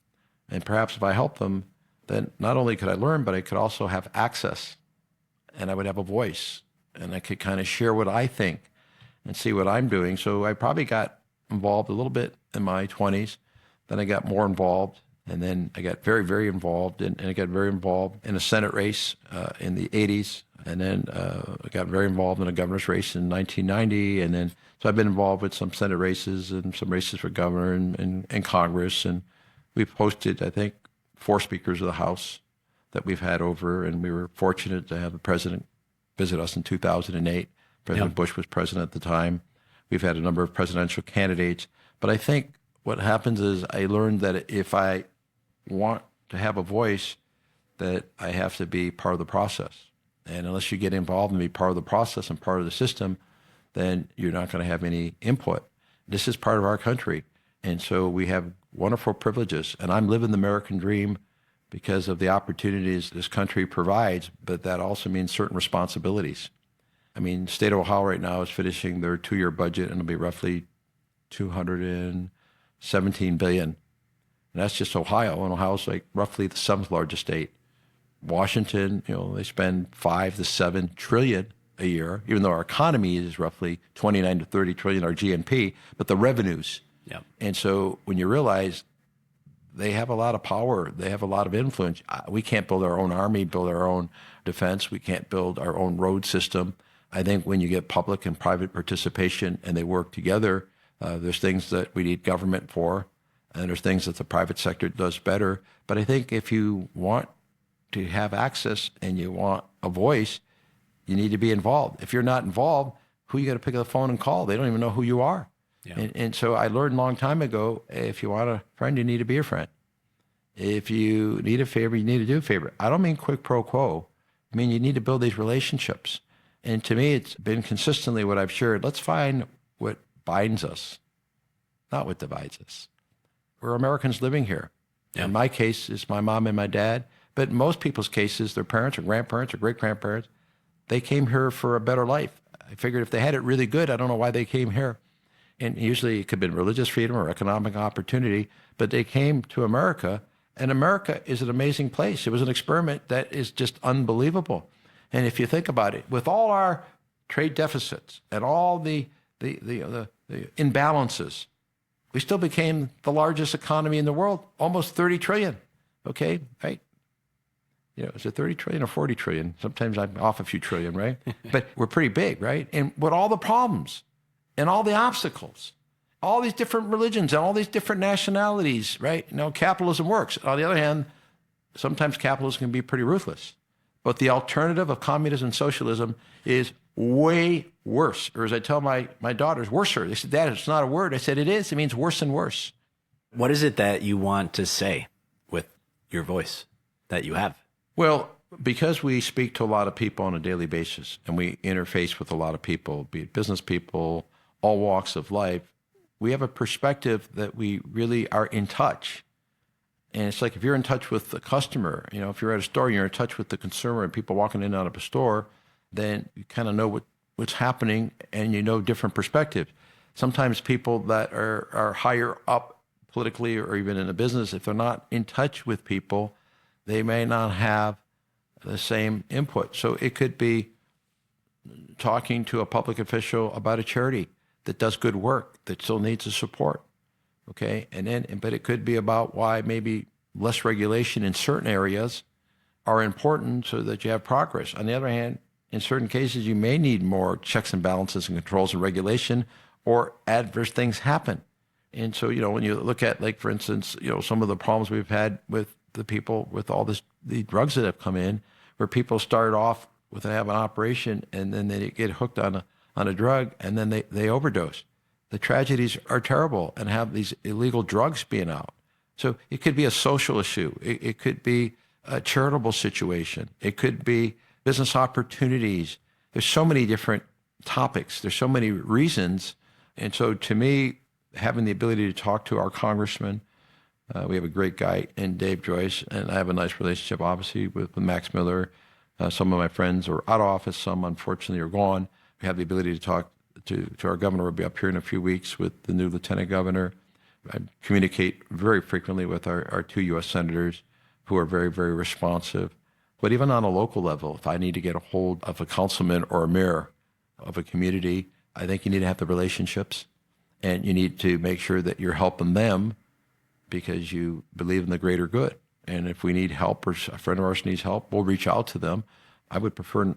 and perhaps if I help them, then not only could I learn, but I could also have access, and I would have a voice, and I could kind of share what I think and see what I'm doing. So I probably got involved a little bit in my 20s. Then I got more involved, and then I got very, very involved, and I got very involved in a Senate race in the 80s. And then I got very involved in a governor's race in 1990. And then, so I've been involved with some Senate races and some races for governor and Congress. And we've hosted, I think, 4 speakers of the House that we've had over. And we were fortunate to have the president visit us in 2008. President Bush was president at the time. We've had a number of presidential candidates. But I think what happens is I learned that if I want to have a voice, that I have to be part of the process. And unless you get involved and be part of the process and part of the system, then you're not going to have any input. This is part of our country. And so we have wonderful privileges. And I'm living the American dream because of the opportunities this country provides, but that also means certain responsibilities. I mean, the state of Ohio right now is finishing their 2-year budget, and it'll be roughly $217 billion. And that's just Ohio. And Ohio's like roughly the 7th largest state. Washington, they spend 5 to 7 trillion a year, even though our economy is roughly 29 to 30 trillion, our GNP, but the revenues. Yep. And so when you realize they have a lot of power, they have a lot of influence. We can't build our own army, build our own defense. We can't build our own road system. I think when you get public and private participation and they work together, there's things that we need government for, and there's things that the private sector does better. But I think if you want to have access and you want a voice, you need to be involved. If you're not involved, who you got to pick up the phone and call? They don't even know who you are. Yeah. And so I learned a long time ago, if you want a friend, you need to be a friend. If you need a favor, you need to do a favor. I don't mean quid pro quo. I mean, you need to build these relationships. And to me, it's been consistently what I've shared. Let's find what binds us, not what divides us. We're Americans living here. Yeah. In my case, it's my mom and my dad. But in most people's cases, their parents or grandparents or great-grandparents, they came here for a better life. I figured if they had it really good, I don't know why they came here. And usually it could have been religious freedom or economic opportunity, but they came to America, and America is an amazing place. It was an experiment that is just unbelievable. And if you think about it, with all our trade deficits and all the imbalances, we still became the largest economy in the world, almost 30 trillion, okay, right? Is it 30 trillion or 40 trillion? Sometimes I'm off a few trillion, right? But we're pretty big, right? And with all the problems and all the obstacles, all these different religions and all these different nationalities, right? Capitalism works. On the other hand, sometimes capitalism can be pretty ruthless. But the alternative of communism and socialism is way worse. Or as I tell my daughters, worser. They said, Dad, it's not a word. I said, it is. It means worse and worse. What is it that you want to say with your voice that you have? Well, because we speak to a lot of people on a daily basis and we interface with a lot of people, be it business people, all walks of life, we have a perspective that we really are in touch. And it's like if you're in touch with the customer, if you're at a store, you're in touch with the consumer and people walking in and out of a store, then you kind of know what's happening and you know different perspectives. Sometimes people that are higher up politically or even in a business, if they're not in touch with people, they may not have the same input. So it could be talking to a public official about a charity that does good work, that still needs the support, okay? But it could be about why maybe less regulation in certain areas are important so that you have progress. On the other hand, in certain cases, you may need more checks and balances and controls and regulation, or adverse things happen. And so, when you look at, like, for instance, some of the problems we've had with the people with all the drugs that have come in, where people start off with have an operation and then they get hooked on a drug and then they overdose. The tragedies are terrible and have these illegal drugs being out. So it could be a social issue. It could be a charitable situation. It could be business opportunities. There's so many different topics. There's so many reasons. And so to me, having the ability to talk to our congressman, we have a great guy in Dave Joyce, and I have a nice relationship, obviously, with Max Miller. Some of my friends are out of office. Some, unfortunately, are gone. We have the ability to talk to our governor. We'll be up here in a few weeks with the new lieutenant governor. I communicate very frequently with our 2 U.S. senators who are very, very responsive. But even on a local level, if I need to get a hold of a councilman or a mayor of a community, I think you need to have the relationships, and you need to make sure that you're helping them because you believe in the greater good. And if we need help or a friend of ours needs help, we'll reach out to them. I would prefer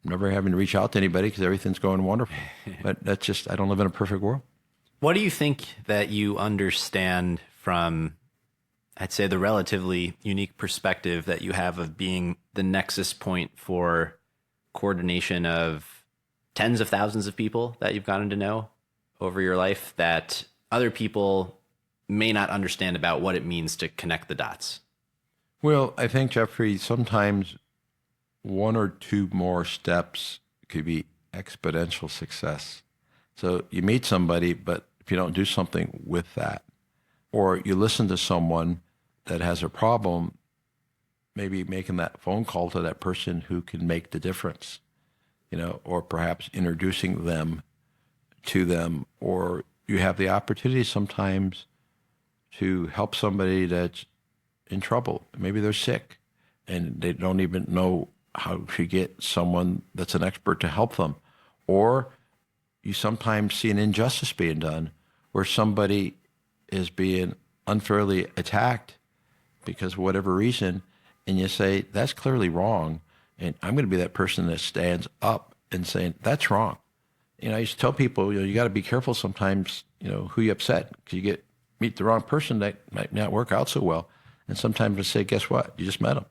never having to reach out to anybody because everything's going wonderful. But that's just, I don't live in a perfect world. What do you think that you understand from, I'd say, the relatively unique perspective that you have of being the nexus point for coordination of tens of thousands of people that you've gotten to know over your life that other people may not understand about what it means to connect the dots? Well, I think, Jeffrey, sometimes one or two more steps could be exponential success. So you meet somebody, but if you don't do something with that, or you listen to someone that has a problem, maybe making that phone call to that person who can make the difference, or perhaps introducing them to them, or you have the opportunity sometimes to help somebody that's in trouble. Maybe they're sick and they don't even know how to get someone that's an expert to help them. Or you sometimes see an injustice being done where somebody is being unfairly attacked because of whatever reason, and you say, that's clearly wrong, and I'm going to be that person that stands up and saying, that's wrong. I used to tell people, you got to be careful sometimes, who you upset, because you meet the wrong person that might not work out so well. And sometimes I say, guess what? You just met them.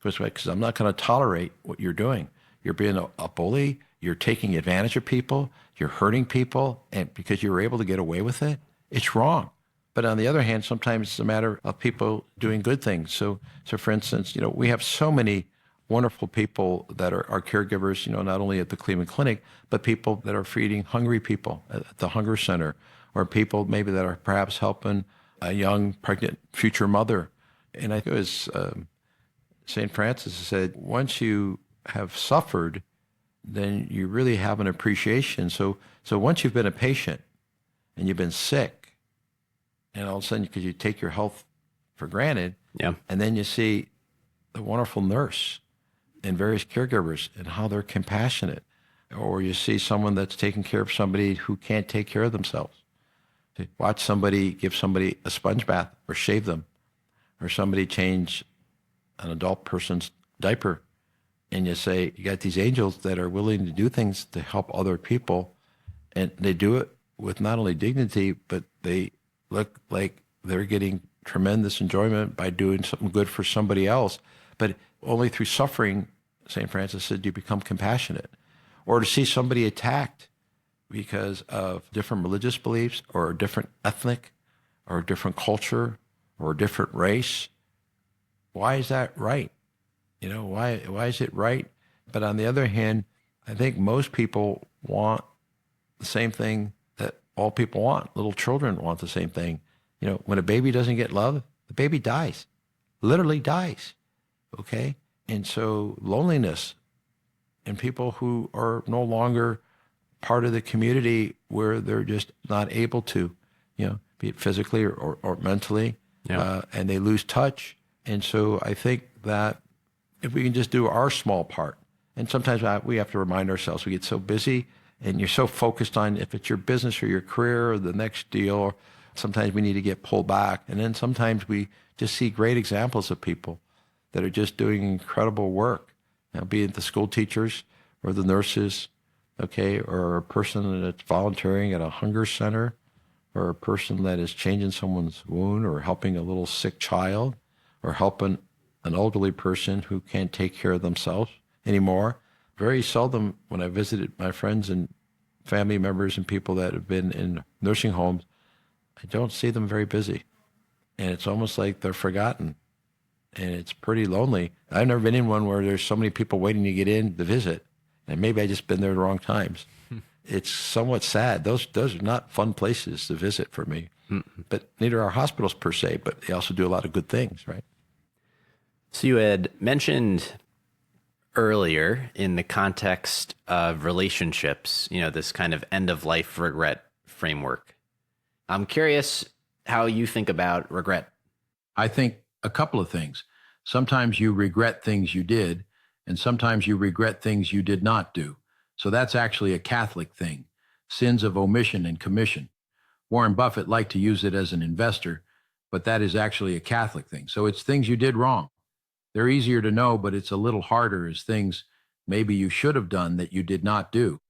Because I'm not going to tolerate what you're doing. You're being a bully. You're taking advantage of people. You're hurting people. And because you were able to get away with it, it's wrong. But on the other hand, sometimes it's a matter of people doing good things. So for instance, we have so many wonderful people that are our caregivers, not only at the Cleveland Clinic, but people that are feeding hungry people at the Hunger Center, or people maybe that are perhaps helping a young pregnant future mother. And I think it was St. Francis said, once you have suffered, then you really have an appreciation. So once you've been a patient and you've been sick, and all of a sudden, because you take your health for granted, Yeah. and then you see the wonderful nurse and various caregivers and how they're compassionate, or you see someone that's taking care of somebody who can't take care of themselves. Watch somebody give somebody a sponge bath or shave them, or somebody change an adult person's diaper, and you say, you got these angels that are willing to do things to help other people, and they do it with not only dignity, but they look like they're getting tremendous enjoyment by doing something good for somebody else. But only through suffering, St. Francis said, do you become compassionate. Or to see somebody attacked because of different religious beliefs, or a different ethnic, or a different culture, or a different race. Why is that right? Why is it right? But on the other hand, I think most people want the same thing that all people want. Little children want the same thing. When a baby doesn't get love, the baby dies, literally dies. Okay? And so loneliness, and people who are no longer part of the community, where they're just not able to, be it physically or mentally, Yeah. and they lose touch. And so I think that if we can just do our small part, and sometimes we have to remind ourselves, we get so busy and you're so focused on if it's your business or your career or the next deal, sometimes we need to get pulled back. And then sometimes we just see great examples of people that are just doing incredible work, be it the school teachers or the nurses, okay, or a person that's volunteering at a hunger center, or a person that is changing someone's wound, or helping a little sick child, or helping an elderly person who can't take care of themselves anymore. Very seldom when I visited my friends and family members and people that have been in nursing homes, I don't see them very busy. And it's almost like they're forgotten. And it's pretty lonely. I've never been in one where there's so many people waiting to get in to visit. And maybe I just been there at the wrong times. It's somewhat sad. Those are not fun places to visit for me. But neither are hospitals per se, but they also do a lot of good things, right? So you had mentioned earlier, in the context of relationships, this kind of end of life regret framework. I'm curious how you think about regret. I think a couple of things. Sometimes you regret things you did, and sometimes you regret things you did not do. So that's actually a Catholic thing. Sins of omission and commission. Warren Buffett liked to use it as an investor, but that is actually a Catholic thing. So it's things you did wrong. They're easier to know, but it's a little harder as things maybe you should have done that you did not do.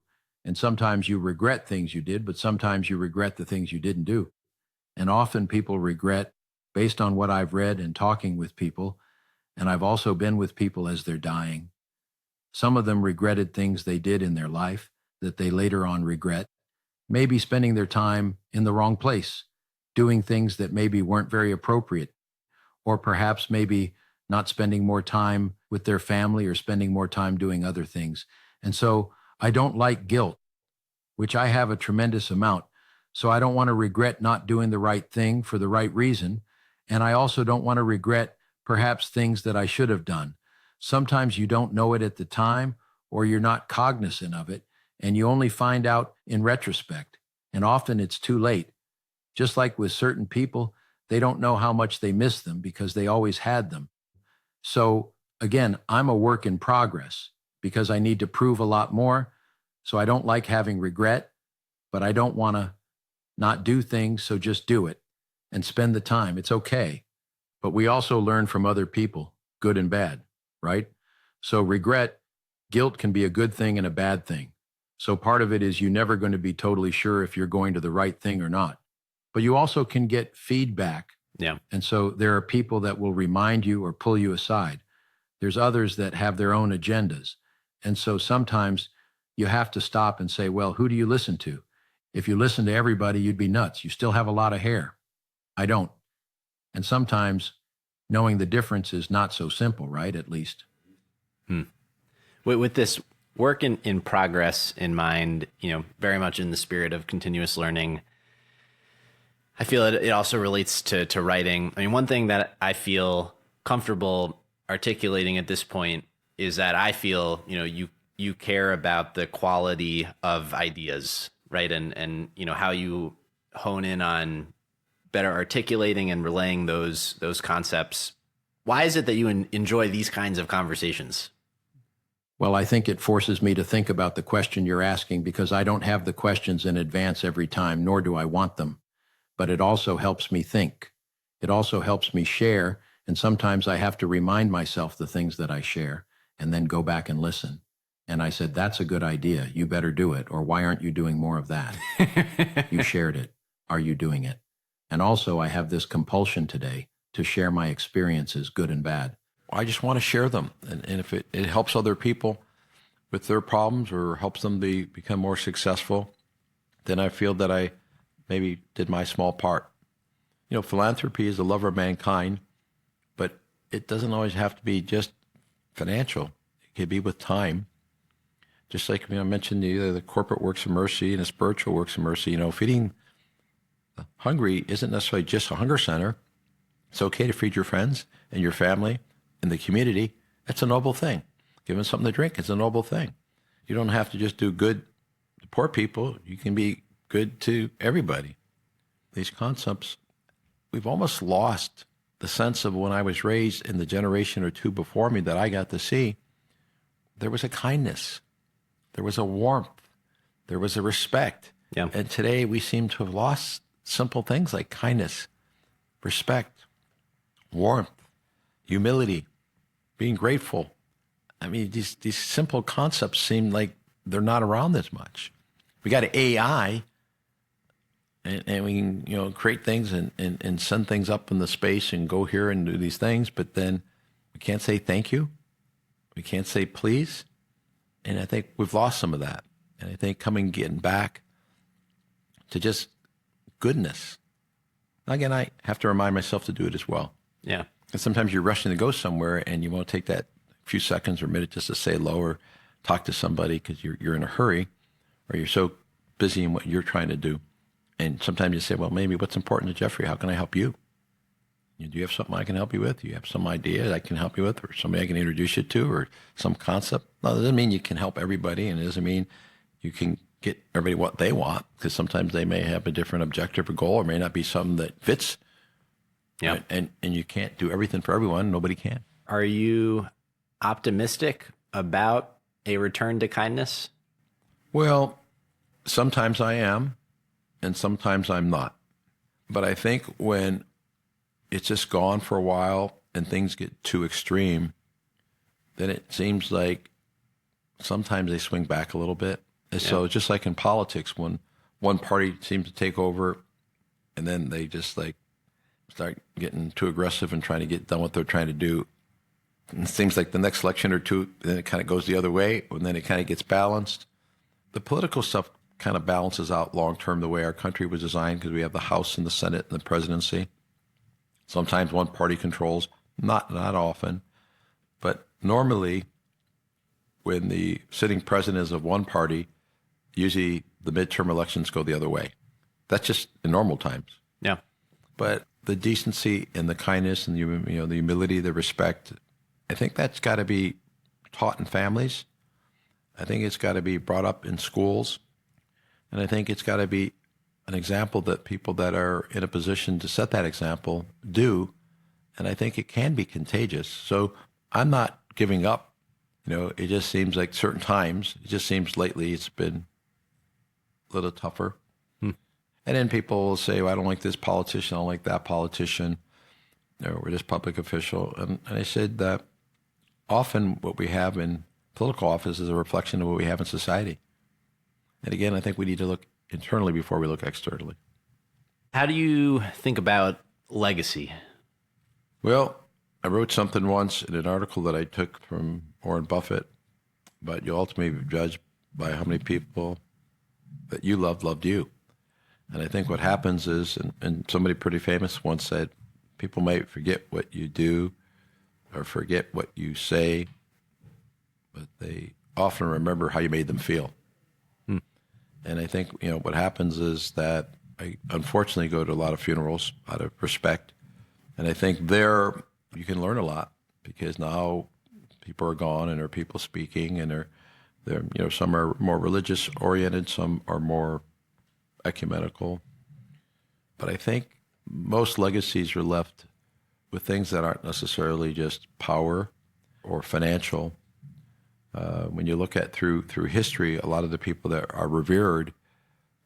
And sometimes you regret things you did, but sometimes you regret the things you didn't do. And often people regret, based on what I've read and talking with people, and I've also been with people as they're dying. Some of them regretted things they did in their life that they later on regret, maybe spending their time in the wrong place, doing things that maybe weren't very appropriate, or perhaps maybe not spending more time with their family or spending more time doing other things. And so I don't like guilt, which I have a tremendous amount. So I don't want to regret not doing the right thing for the right reason. And I also don't want to regret perhaps things that I should have done. Sometimes you don't know it at the time, or you're not cognizant of it, and you only find out in retrospect. And often it's too late. Just like with certain people, they don't know how much they miss them because they always had them. So again, I'm a work in progress because I need to prove a lot more. So I don't like having regret, but I don't want to not do things. So just do it and spend the time. It's okay. But we also learn from other people, good and bad, right? So regret, guilt can be a good thing and a bad thing. So part of it is you're never going to be totally sure if you're going to the right thing or not. But you also can get feedback. Yeah. And so there are people that will remind you or pull you aside. There's others that have their own agendas. And so sometimes you have to stop and say, well, who do you listen to? If you listen to everybody, you'd be nuts. You still have a lot of hair. I don't. And sometimes knowing the difference is not so simple, right? At least. With this work in progress in mind, very much in the spirit of continuous learning, I feel it also relates to writing. I mean, one thing that I feel comfortable articulating at this point is that I feel, you care about the quality of ideas, right? And how you hone in on better articulating and relaying those concepts. Why is it that you enjoy these kinds of conversations? Well, I think it forces me to think about the question you're asking because I don't have the questions in advance every time, nor do I want them. But it also helps me think. It also helps me share. And sometimes I have to remind myself the things that I share and then go back and listen. And I said, that's a good idea. You better do it. Or why aren't you doing more of that? You shared it. Are you doing it? And also I have this compulsion today to share my experiences, good and bad. I just want to share them. And if it helps other people with their problems or helps them become more successful, then I feel that I maybe did my small part. Philanthropy is the love of mankind, but it doesn't always have to be just financial. It could be with time. Just like I mentioned, the corporate works of mercy and the spiritual works of mercy. Feeding the hungry isn't necessarily just a hunger center. It's okay to feed your friends and your family and the community. That's a noble thing. Give them something to drink. It's a noble thing. You don't have to just do good to poor people. You can be good to everybody. These concepts, we've almost lost the sense of when I was raised in the generation or two before me that I got to see. There was a kindness. There was a warmth. There was a respect. Yeah. And today we seem to have lost simple things like kindness, respect, warmth, humility, being grateful. I mean, these simple concepts seem like they're not around as much. We got AI, and we can create things and send things up in the space and go here and do these things, but then we can't say thank you. We can't say please. And I think we've lost some of that. And I think getting back to just goodness. Again, I have to remind myself to do it as well. Yeah. And sometimes you're rushing to go somewhere and you want to take that few seconds or minute just to say hello or talk to somebody because you're in a hurry or you're so busy in what you're trying to do. And sometimes you say, well, maybe what's important to Jeffrey? How can I help you? Do you have something I can help you with? Do you have some idea I can help you with or somebody I can introduce you to or some concept? No, that doesn't mean you can help everybody, and it doesn't mean you can get everybody what they want because sometimes they may have a different objective or goal or may not be something that fits. Yeah. Right? And you can't do everything for everyone. Nobody can. Are you optimistic about a return to kindness? Well, sometimes I am and sometimes I'm not. But I think when it's just gone for a while and things get too extreme, then it seems like sometimes they swing back a little bit. And so just like in politics, when one party seems to take over and then they just like start getting too aggressive and trying to get done what they're trying to do. And it seems like the next election or two, then it kind of goes the other way, and then it kind of gets balanced. The political stuff kind of balances out long term the way our country was designed, because we have the House and the Senate and the presidency. Sometimes one party controls, not often, but normally when the sitting president is of one party, usually the midterm elections go the other way. That's just in normal times. Yeah. But the decency and the kindness and the humility, the respect, I think that's got to be taught in families. I think it's got to be brought up in schools. And I think it's got to be an example that people that are in a position to set that example do. And I think it can be contagious. So I'm not giving up. It just seems like certain times, it just seems lately it's been a little tougher. And then people will say, well, I don't like this politician, I don't like that politician, or this public official. And I said that often what we have in political office is a reflection of what we have in society. And again, I think we need to look internally before we look externally. How do you think about legacy? Well, I wrote something once in an article that I took from Warren Buffett, but you ultimately be judged by how many people that you loved you. And I think what happens is, and somebody pretty famous once said, people might forget what you do or forget what you say, but they often remember how you made them feel. And I think, what happens is that I unfortunately go to a lot of funerals out of respect. And I think there you can learn a lot, because now people are gone and there are people speaking, and they're some are more religious oriented, some are more ecumenical. But I think most legacies are left with things that aren't necessarily just power or financial. When you look at through history, a lot of the people that are revered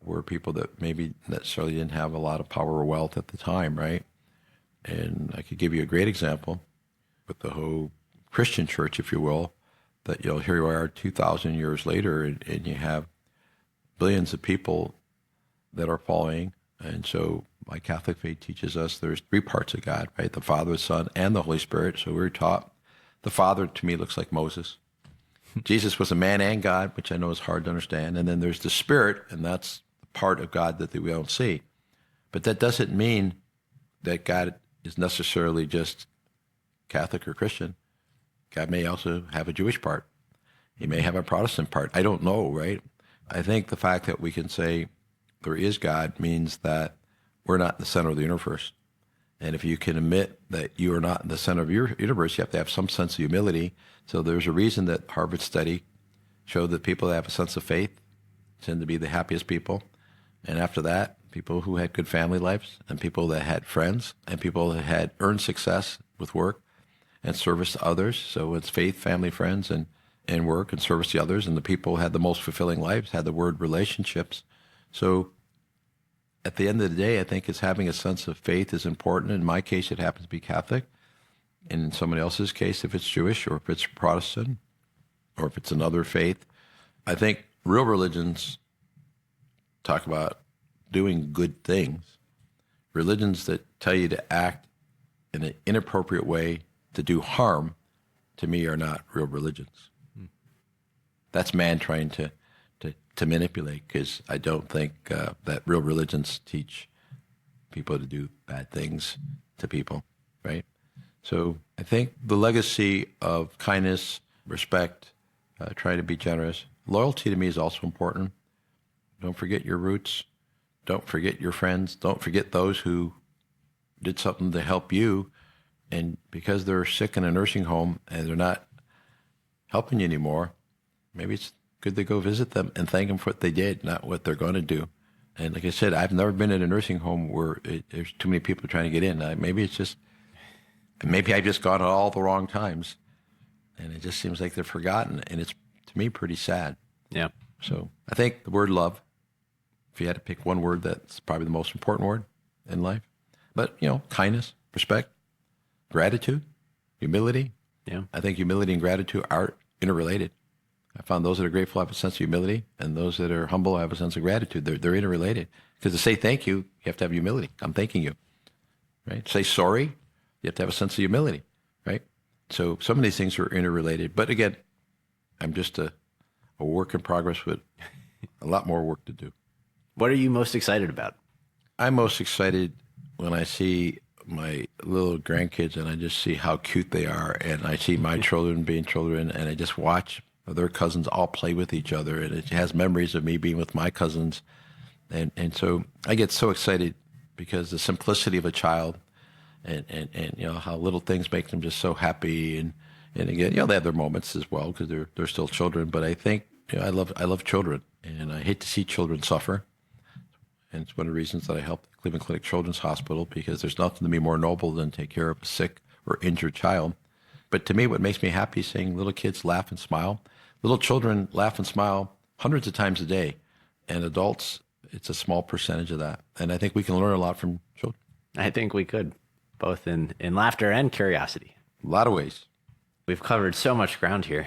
were people that maybe necessarily didn't have a lot of power or wealth at the time, right? And I could give you a great example with the whole Christian church, if you will, that here you are 2,000 years later, and you have billions of people that are following. And so my Catholic faith teaches us there's three parts of God, right? The Father, the Son, and the Holy Spirit. So we're taught the Father, to me, looks like Moses. Jesus was a man and God, which I know is hard to understand. And then there's the Spirit, and that's the part of God that we don't see. But that doesn't mean that God is necessarily just Catholic or Christian. God may also have a Jewish part. He may have a Protestant part. I don't know, right? I think the fact that we can say there is God means that we're not in the center of the universe. And if you can admit that you are not in the center of your universe, you have to have some sense of humility. So there's a reason that Harvard study showed that people that have a sense of faith tend to be the happiest people. And after that, people who had good family lives, and people that had friends, and people that had earned success with work and service to others. So it's faith, family, friends, and work and service to others. And the people who had the most fulfilling lives had the word relationships. So at the end of the day, I think it's having a sense of faith is important. In my case, it happens to be Catholic. And in somebody else's case, if it's Jewish or if it's Protestant or if it's another faith, I think real religions talk about doing good things. Religions that tell you to act in an inappropriate way to do harm, to me, are not real religions. That's man trying to manipulate, because I don't think that real religions teach people to do bad things to people, right? So I think the legacy of kindness, respect, trying to be generous. Loyalty to me is also important. Don't forget your roots. Don't forget your friends. Don't forget those who did something to help you. And because they're sick in a nursing home and they're not helping you anymore, maybe it's good to go visit them and thank them for what they did, not what they're going to do. And like I said, I've never been in a nursing home where there's too many people trying to get in. Maybe I've just gone at all the wrong times, and it just seems like they're forgotten. And it's, to me, pretty sad. Yeah. So I think the word love, if you had to pick one word, that's probably the most important word in life. But, kindness, respect, gratitude, humility. Yeah. I think humility and gratitude are interrelated. I found those that are grateful have a sense of humility, and those that are humble have a sense of gratitude. They're interrelated. Because to say thank you, you have to have humility. I'm thanking you, right? Say sorry, you have to have a sense of humility, right? So some of these things are interrelated. But again, I'm just a work in progress with a lot more work to do. What are you most excited about? I'm most excited when I see my little grandkids and I just see how cute they are, and I see my children being children, and I just watch their cousins all play with each other, and it has memories of me being with my cousins. And so I get so excited because the simplicity of a child and you know, how little things make them just so happy. And again, you know, they have their moments as well because they're still children. But I think, you know, I love children, and I hate to see children suffer. And it's one of the reasons that I help the Cleveland Clinic Children's Hospital, because there's nothing to be more noble than take care of a sick or injured child. But to me, what makes me happy is seeing little kids laugh and smile. Little children laugh and smile hundreds of times a day, and adults, it's a small percentage of that. And I think we can learn a lot from children. I think we could, both in laughter and curiosity. A lot of ways. We've covered so much ground here.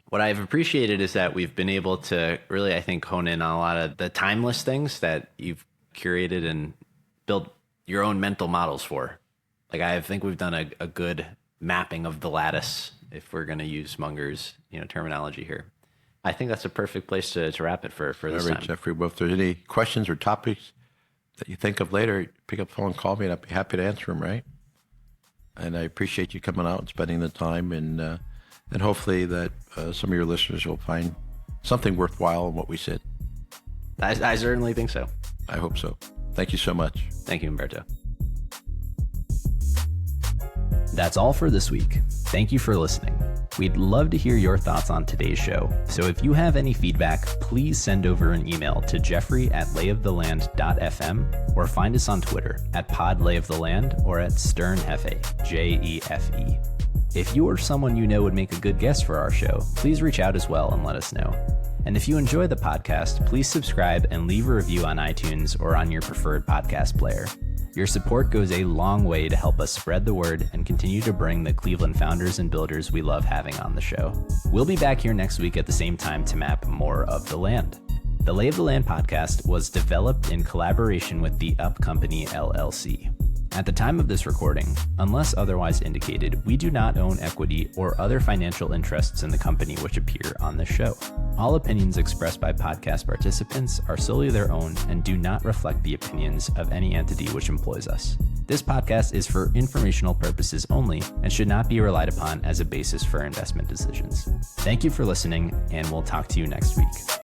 What I've appreciated is that we've been able to really, I think, hone in on a lot of the timeless things that you've curated and built your own mental models for. Like, I think we've done a good mapping of the lattice, if we're going to use Munger's, you know, terminology here. I think that's a perfect place to wrap it for this All right, time. Jeffrey, well, if there's any questions or topics that you think of later, pick up the phone and call me, and I'd be happy to answer them, right? And I appreciate you coming out and spending the time, and hopefully that some of your listeners will find something worthwhile in what we said. I certainly think so. I hope so. Thank you so much. Thank you, Umberto. That's all for this week. Thank you for listening. We'd love to hear your thoughts on today's show. So if you have any feedback, please send over an email to jeffrey@layoftheland.fm or find us on Twitter @podlayoftheland or @sternjefe, JEFE. If you or someone you know would make a good guest for our show, please reach out as well and let us know. And if you enjoy the podcast, please subscribe and leave a review on iTunes or on your preferred podcast player. Your support goes a long way to help us spread the word and continue to bring the Cleveland founders and builders we love having on the show. We'll be back here next week at the same time to map more of the land. The Lay of the Land podcast was developed in collaboration with the Up Company, LLC. At the time of this recording, unless otherwise indicated, we do not own equity or other financial interests in the company which appear on this show. All opinions expressed by podcast participants are solely their own and do not reflect the opinions of any entity which employs us. This podcast is for informational purposes only and should not be relied upon as a basis for investment decisions. Thank you for listening, and we'll talk to you next week.